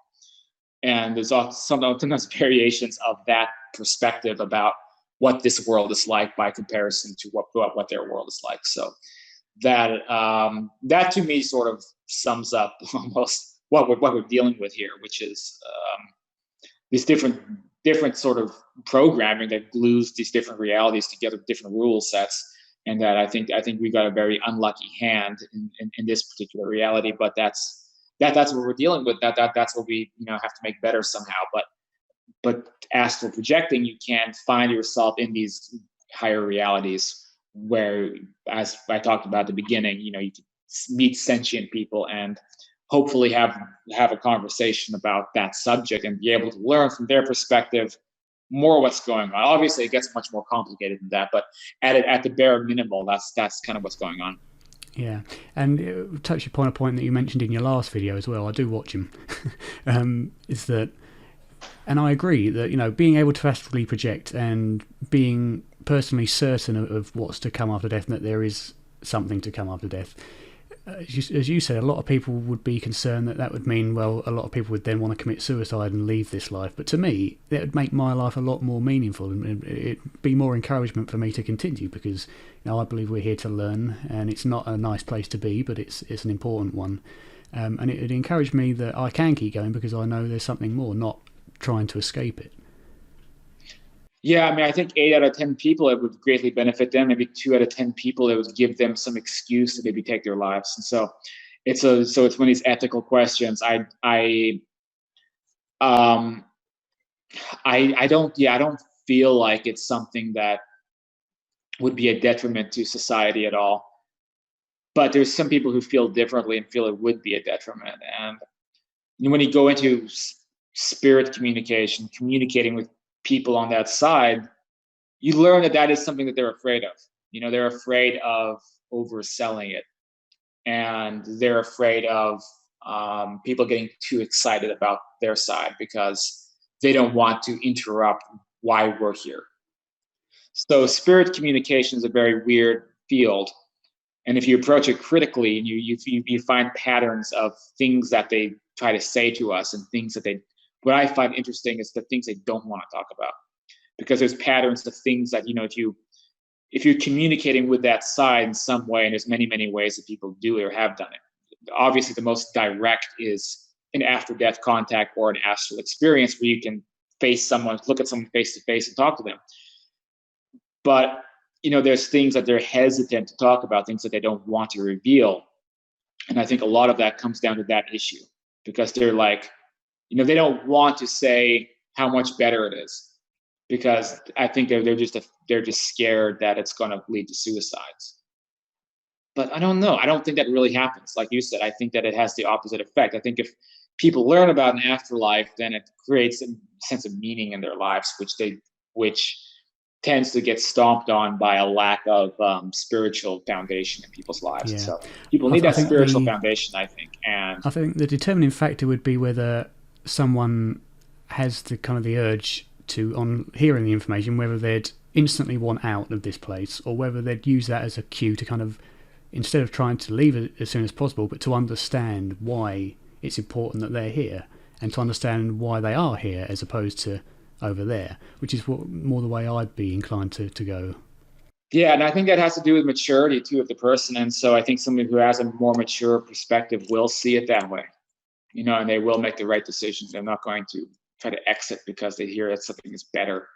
And there's also sometimes variations of that perspective about what this world is like by comparison to what their world is like. So that to me sort of sums up almost what we're dealing with here, which is these different sort of programming that glues these different realities together, different rule sets. And that I think we got a very unlucky hand in this particular reality, but that's what we're dealing with. That's what we have to make better somehow. But astral projecting, you can find yourself in these higher realities where, as I talked about at the beginning, you can meet sentient people and hopefully have a conversation about that subject and be able to learn from their perspective more what's going on. Obviously, it gets much more complicated than that, but at the bare minimal, that's kind of what's going on. Yeah, and touch upon a point that you mentioned in your last video as well. I do watch them. Is that, and I agree that being able to astrally project and being personally certain of what's to come after death, and that there is something to come after death. As you said, a lot of people would be concerned that would mean, well, a lot of people would then want to commit suicide and leave this life. But to me, that would make my life a lot more meaningful, and it'd be more encouragement for me to continue, because I believe we're here to learn, and it's not a nice place to be, but it's an important one. And it encouraged me that I can keep going because I know there's something more, not trying to escape it. Yeah, I mean, I think 8 out of 10 people, it would greatly benefit them. Maybe 2 out of 10 people, it would give them some excuse to maybe take their lives. And so it's one of these ethical questions. I don't feel like it's something that would be a detriment to society at all. But there's some people who feel differently and feel it would be a detriment. And when you go into spirit communication, communicating with people on that side, you learn that that is something that they're afraid of. They're afraid of overselling it, and they're afraid of people getting too excited about their side because they don't want to interrupt why we're here. So spirit communication is a very weird field. And if you approach it critically and you find patterns of things that they try to say to us and things that what I find interesting is the things they don't want to talk about, because there's patterns of things that, if you're communicating with that side in some way, and there's many, many ways that people do it or have done it. Obviously, the most direct is an after-death contact or an astral experience where you can look at someone face to face and talk to them. But, there's things that they're hesitant to talk about, things that they don't want to reveal. And I think a lot of that comes down to that issue, because they're like, they don't want to say how much better it is, because I think they're just scared that it's going to lead to suicides. But I don't know. I don't think that really happens. Like you said, I think that it has the opposite effect. I think if people learn about an afterlife, then it creates a sense of meaning in their lives, which tends to get stomped on by a lack of spiritual foundation in people's lives. Yeah. So people need that spiritual foundation, I think. And I think the determining factor would be whether someone has the urge to, on hearing the information, whether they'd instantly want out of this place, or whether they'd use that as a cue to instead of trying to leave it as soon as possible, but to understand why it's important that they're here, and to understand why they are here as opposed to over there, which is more the way I'd be inclined to go. Yeah, and I think that has to do with maturity too of the person. And so I think somebody who has a more mature perspective will see it that way, and they will make the right decisions. They're not going to try to exit because they hear that something is better.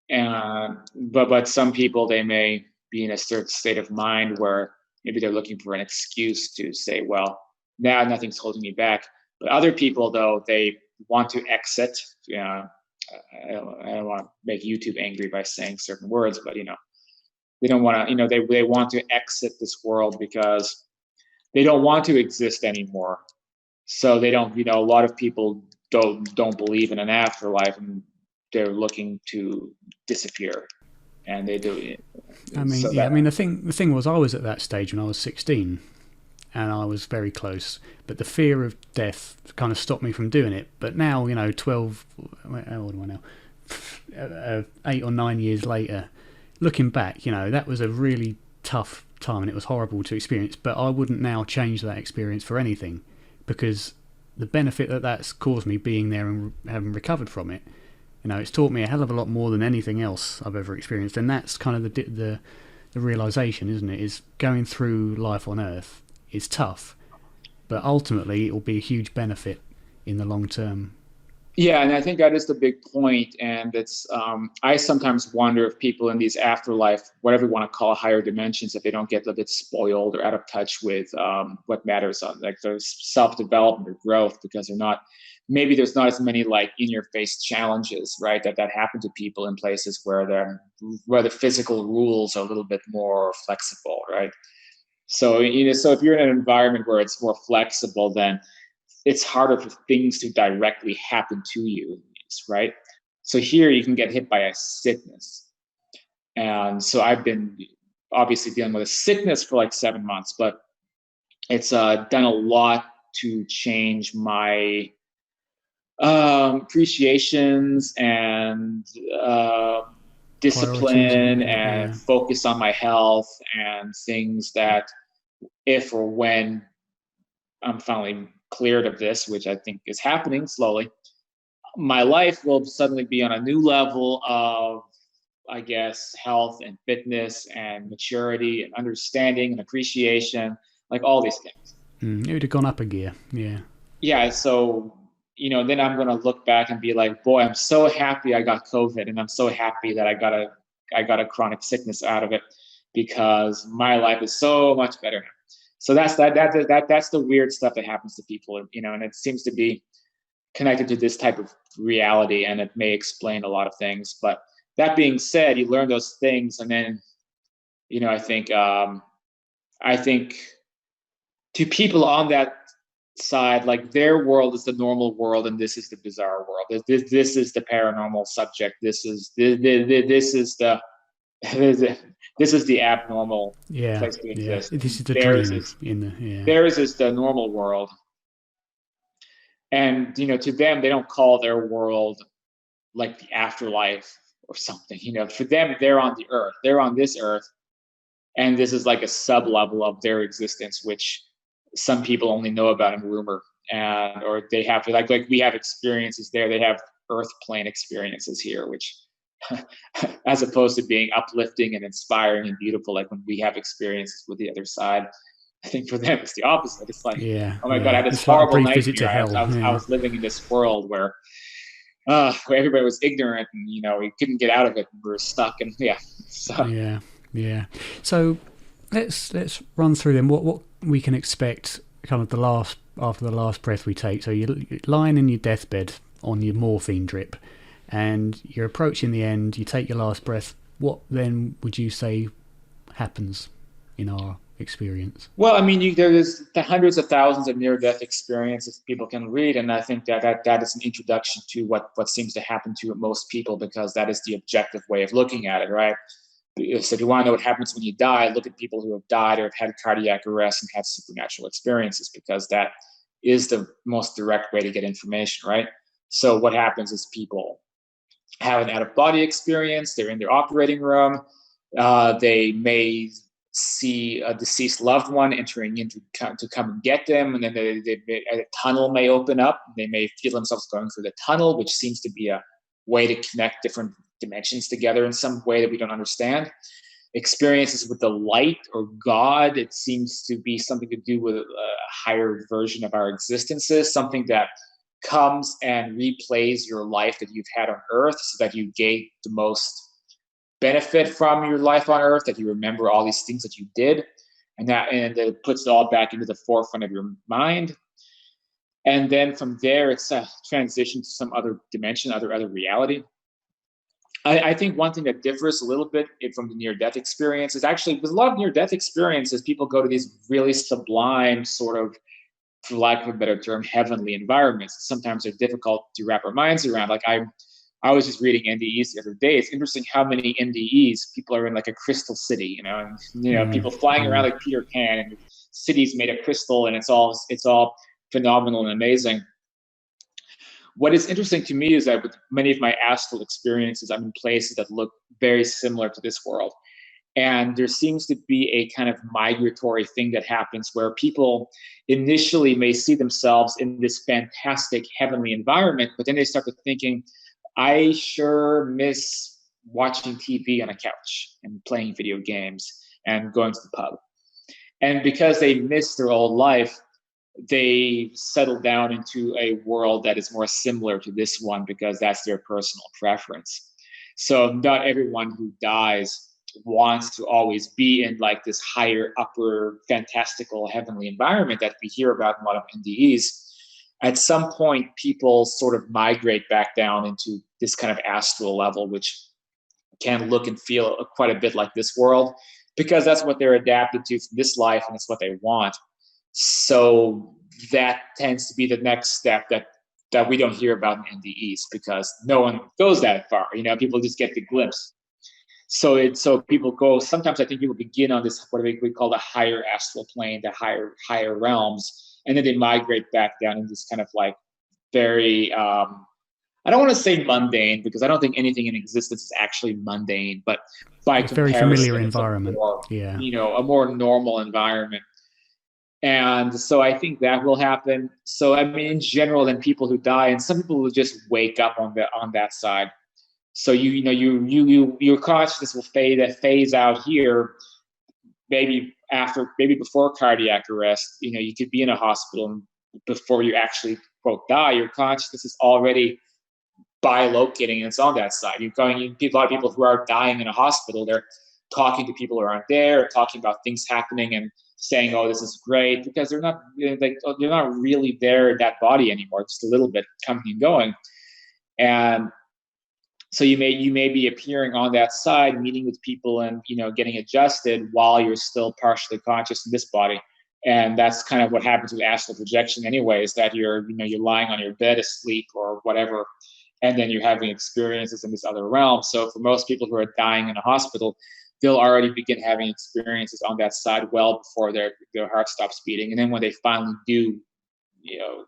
But some people, they may be in a certain state of mind where maybe they're looking for an excuse to say, well, now nothing's holding me back. But other people, though, they want to exit. I don't want to make YouTube angry by saying certain words, but they don't want to. They want to exit this world because they don't want to exist anymore. So they don't. A lot of people don't believe in an afterlife, and they're looking to disappear, and they do. I mean, the thing was, I was at that stage when I was 16, and I was very close. But the fear of death kind of stopped me from doing it. But now, 12, how old am I now? 8 or 9 years later, looking back, that was a really tough time, and it was horrible to experience. But I wouldn't now change that experience for anything, because the benefit that's caused me being there and having recovered from it, it's taught me a hell of a lot more than anything else I've ever experienced. And that's kind of the realization, isn't it? Is going through life on Earth is tough, but ultimately it will be a huge benefit in the long term. Yeah, and I think that is the big point. And it's I sometimes wonder if people in these afterlife, whatever you want to call higher dimensions, if they don't get a bit spoiled or out of touch with what matters, on like their self-development or growth, because maybe there's not as many like in-your-face challenges, right, that happen to people in places where the physical rules are a little bit more flexible, right? So so if you're in an environment where it's more flexible, then it's harder for things to directly happen to you, right? So here you can get hit by a sickness. And so I've been obviously dealing with a sickness for like 7 months, but it's done a lot to change my appreciations and discipline and focus on my health and things that if or when I'm finally cleared of this, which I think is happening slowly, my life will suddenly be on a new level of, I guess, health and fitness and maturity and understanding and appreciation, like all these things. It would have gone up a gear. Yeah. So, then I'm going to look back and be like, boy, I'm so happy I got COVID, and I'm so happy that I got a chronic sickness out of it, because my life is so much better now. So that's the weird stuff that happens to people, and it seems to be connected to this type of reality, and it may explain a lot of things. But that being said, you learn those things, and then, I think to people on that side, like their world is the normal world, and this is the bizarre world. This is the paranormal subject. This is this is the this is the abnormal Yeah, place to yeah. exist. This is the Theirs dream is in the yeah. theirs is the normal world. And to them, they don't call their world like the afterlife or something. For them, they're on the earth. They're on this earth, and this is like a sub level of their existence, which some people only know about in rumor, and or they have like we have experiences there. They have earth plane experiences here, which as opposed to being uplifting and inspiring and beautiful, like when we have experiences with the other side. I think for them it's the opposite. It's like, Yeah, oh my god, I yeah. had this It's like a horrible brief visit to nightmare. hell. I Yeah, was living in this world where everybody was ignorant, and we couldn't get out of it, and we were stuck. And yeah, so yeah, yeah. So let's run through them. What we can expect, kind of after the last breath we take. So you're lying in your deathbed on your morphine drip, and you're approaching the end. You take your last breath. What then would you say happens in our experience? well, I mean, there's the hundreds of thousands of near-death experiences people can read, and I think that is an introduction to what seems to happen to most people, because that is the objective way of looking at it, right? So if you want to know what happens when you die, look at people who have died or have had cardiac arrest and had supernatural experiences, because that is the most direct way to get information, right? So what happens is people have an out-of-body experience. They're in their operating room. They may see a deceased loved one entering in to come and get them, and then a tunnel may open up. They may feel themselves going through the tunnel, which seems to be a way to connect different dimensions together in some way that we don't understand. Experiences with the light or God, it seems to be something to do with a higher version of our existences, something that comes and replays your life that you've had on earth, so that you gain the most benefit from your life on earth, that you remember all these things that you did, and it puts it all back into the forefront of your mind. And then from there, it's a transition to some other dimension, other reality. I think one thing that differs a little bit from the near-death experience is actually, with a lot of near-death experiences, people go to these really sublime sort of, for lack of a better term, heavenly environments. Sometimes they're difficult to wrap our minds around. Like I was just reading NDEs the other day. It's interesting how many NDEs people are in, like a crystal city, and people flying around like Peter Pan, and cities made of crystal, and it's all phenomenal and amazing. What is interesting to me is that with many of my astral experiences, I'm in places that look very similar to this world. And there seems to be a kind of migratory thing that happens where people initially may see themselves in this fantastic heavenly environment, but then they start to thinking, I sure miss watching TV on a couch and playing video games and going to the pub. And because they miss their old life, they settle down into a world that is more similar to this one, because that's their personal preference. So not everyone who dies wants to always be in like this higher, upper, fantastical, heavenly environment that we hear about in a lot of NDEs. At some point, people sort of migrate back down into this kind of astral level, which can look and feel quite a bit like this world, because that's what they're adapted to from this life, and it's what they want. So that tends to be the next step that we don't hear about in NDEs, because no one goes that far. People just get the glimpse. So people go. Sometimes I think people begin on this, what we call the higher astral plane, the higher realms, and then they migrate back down in this kind of like very I don't want to say mundane, because I don't think anything in existence is actually mundane, but by It's very comparison, familiar it's environment. Yeah. a more normal environment. And so I think that will happen. So I mean, in general, then people who die, and some people will just wake up on that side. So your consciousness will phase out here, maybe before cardiac arrest. You could be in a hospital, and before you actually quote die, your consciousness is already bilocating, and it's on that side. A lot of people who are dying in a hospital, they're talking to people who aren't there, or talking about things happening and saying, "Oh, this is great," because they're not really there in that body anymore. Just a little bit coming and going, and so you may be appearing on that side, meeting with people, and getting adjusted while you're still partially conscious in this body. And that's kind of what happens with astral projection anyway, is that you're lying on your bed asleep or whatever, and then you're having experiences in this other realm. So for most people who are dying in a hospital, they'll already begin having experiences on that side well before their heart stops beating. And then when they finally do, you know,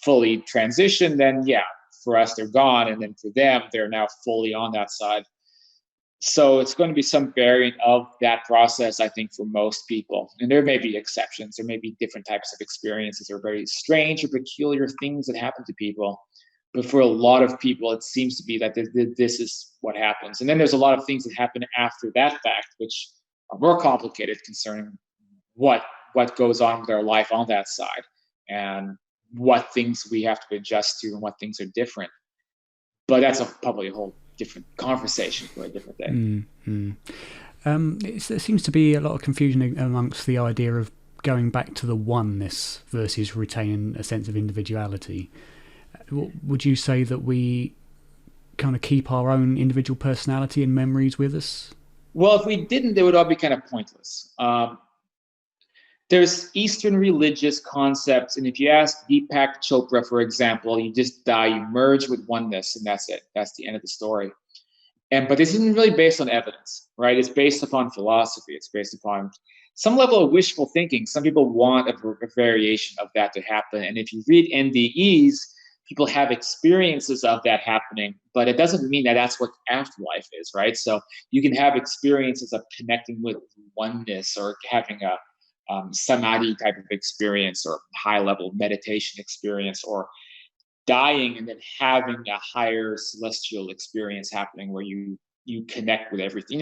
fully transition, then yeah, for us, they're gone. And then for them, they're now fully on that side. So it's going to be some variant of that process, I think, for most people. And there may be exceptions. There may be different types of experiences or very strange or peculiar things that happen to people. But for a lot of people, it seems to be that this is what happens. And then there's a lot of things that happen after that fact, which are more complicated concerning what goes on with our life on that side, and what things we have to adjust to and what things are different. But that's probably a whole different conversation for a different day. There seems to be a lot of confusion amongst the idea of going back to the oneness versus retaining a sense of individuality. Would you say that we kind of keep our own individual personality and memories with us? Well, if we didn't, they would all be kind of pointless. There's Eastern religious concepts, and if you ask Deepak Chopra, for example, you just die, you merge with oneness, and that's it. That's the end of the story. But this isn't really based on evidence, right? It's based upon philosophy. It's based upon some level of wishful thinking. Some people want a variation of that to happen. And if you read NDEs, people have experiences of that happening, but it doesn't mean that that's what afterlife is, right? So you can have experiences of connecting with oneness, or having a samadhi type of experience, or high level meditation experience, or dying and then having a higher celestial experience happening where you connect with everything.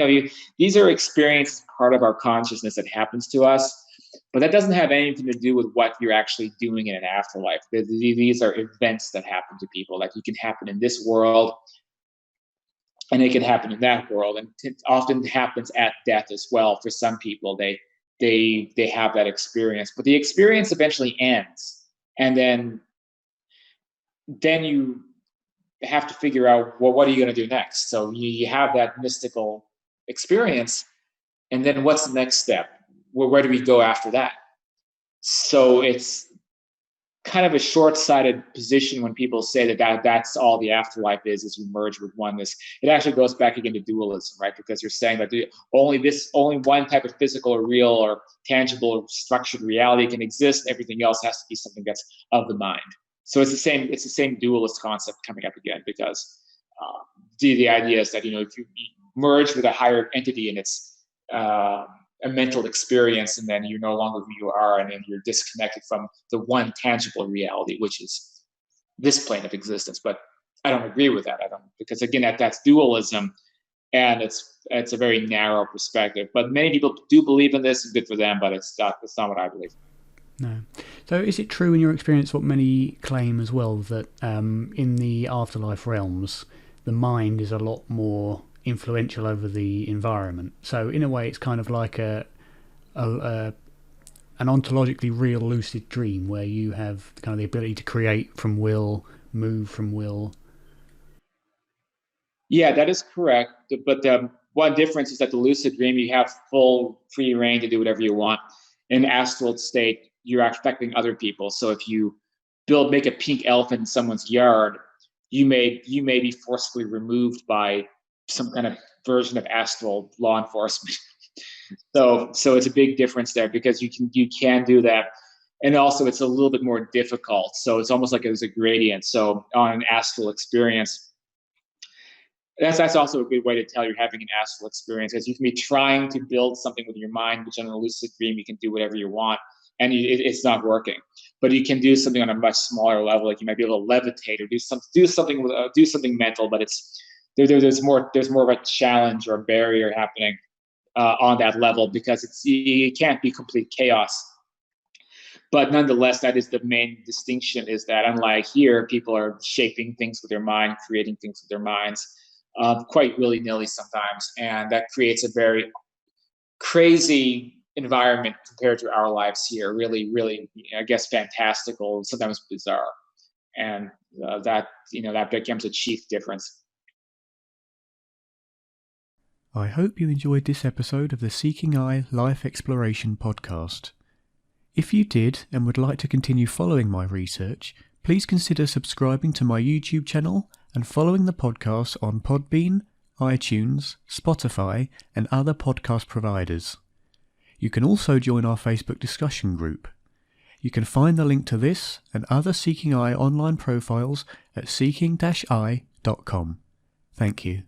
These are experiences, part of our consciousness that happens to us, but that doesn't have anything to do with what you're actually doing in an afterlife. These are events that happen to people. Like, it can happen in this world, and it can happen in that world, and it often happens at death as well. For some people, they have that experience, but the experience eventually ends, and then you have to figure out, well, what are you going to do next? So you have that mystical experience, and then what's the next step? Where do we go after that? So it's kind of a short-sighted position when people say that's all the afterlife is you merge with oneness. It actually goes back again to dualism, right? Because you're saying that only one type of physical or real or tangible or structured reality can exist. Everything else has to be something that's of the mind. So it's the same dualist concept coming up again, because the idea is that, if you merge with a higher entity, and it's a mental experience, and then you're no longer who you are, and then you're disconnected from the one tangible reality, which is this plane of existence. But I don't agree with that. Because again, that's dualism, and it's a very narrow perspective. But many people do believe in this, and good for them, but it's not what I believe. No. So is it true in your experience, what many claim as well, that in the afterlife realms, the mind is a lot more influential over the environment? So in a way, it's kind of like an ontologically real lucid dream, where you have kind of the ability to create from will, move from will. Yeah, that is correct. But one difference is that the lucid dream, you have full free reign to do whatever you want. In astral state, you're affecting other people. So if you make a pink elephant in someone's yard, you may be forcibly removed by some kind of version of astral law enforcement. So it's a big difference there, because you can do that. And also, it's a little bit more difficult. So it's almost like there's a gradient. So on an astral experience, that's also a good way to tell you're having an astral experience, because you can be trying to build something with your mind, which on a lucid dream, you can do whatever you want, and it's not working. But you can do something on a much smaller level. Like, you might be able to levitate or do something mental, but there's more of a challenge or a barrier happening on that level, because it can't be complete chaos. But nonetheless, that is the main distinction, is that unlike here, people are shaping things with their mind, creating things with their minds, quite willy-nilly sometimes. And that creates a very crazy environment compared to our lives here. Really, really, I guess, fantastical, sometimes bizarre. And that becomes a chief difference. I hope you enjoyed this episode of the Seeking Eye Life Exploration podcast. If you did and would like to continue following my research, please consider subscribing to my YouTube channel and following the podcast on Podbean, iTunes, Spotify, and other podcast providers. You can also join our Facebook discussion group. You can find the link to this and other Seeking Eye online profiles at seeking-eye.com. Thank you.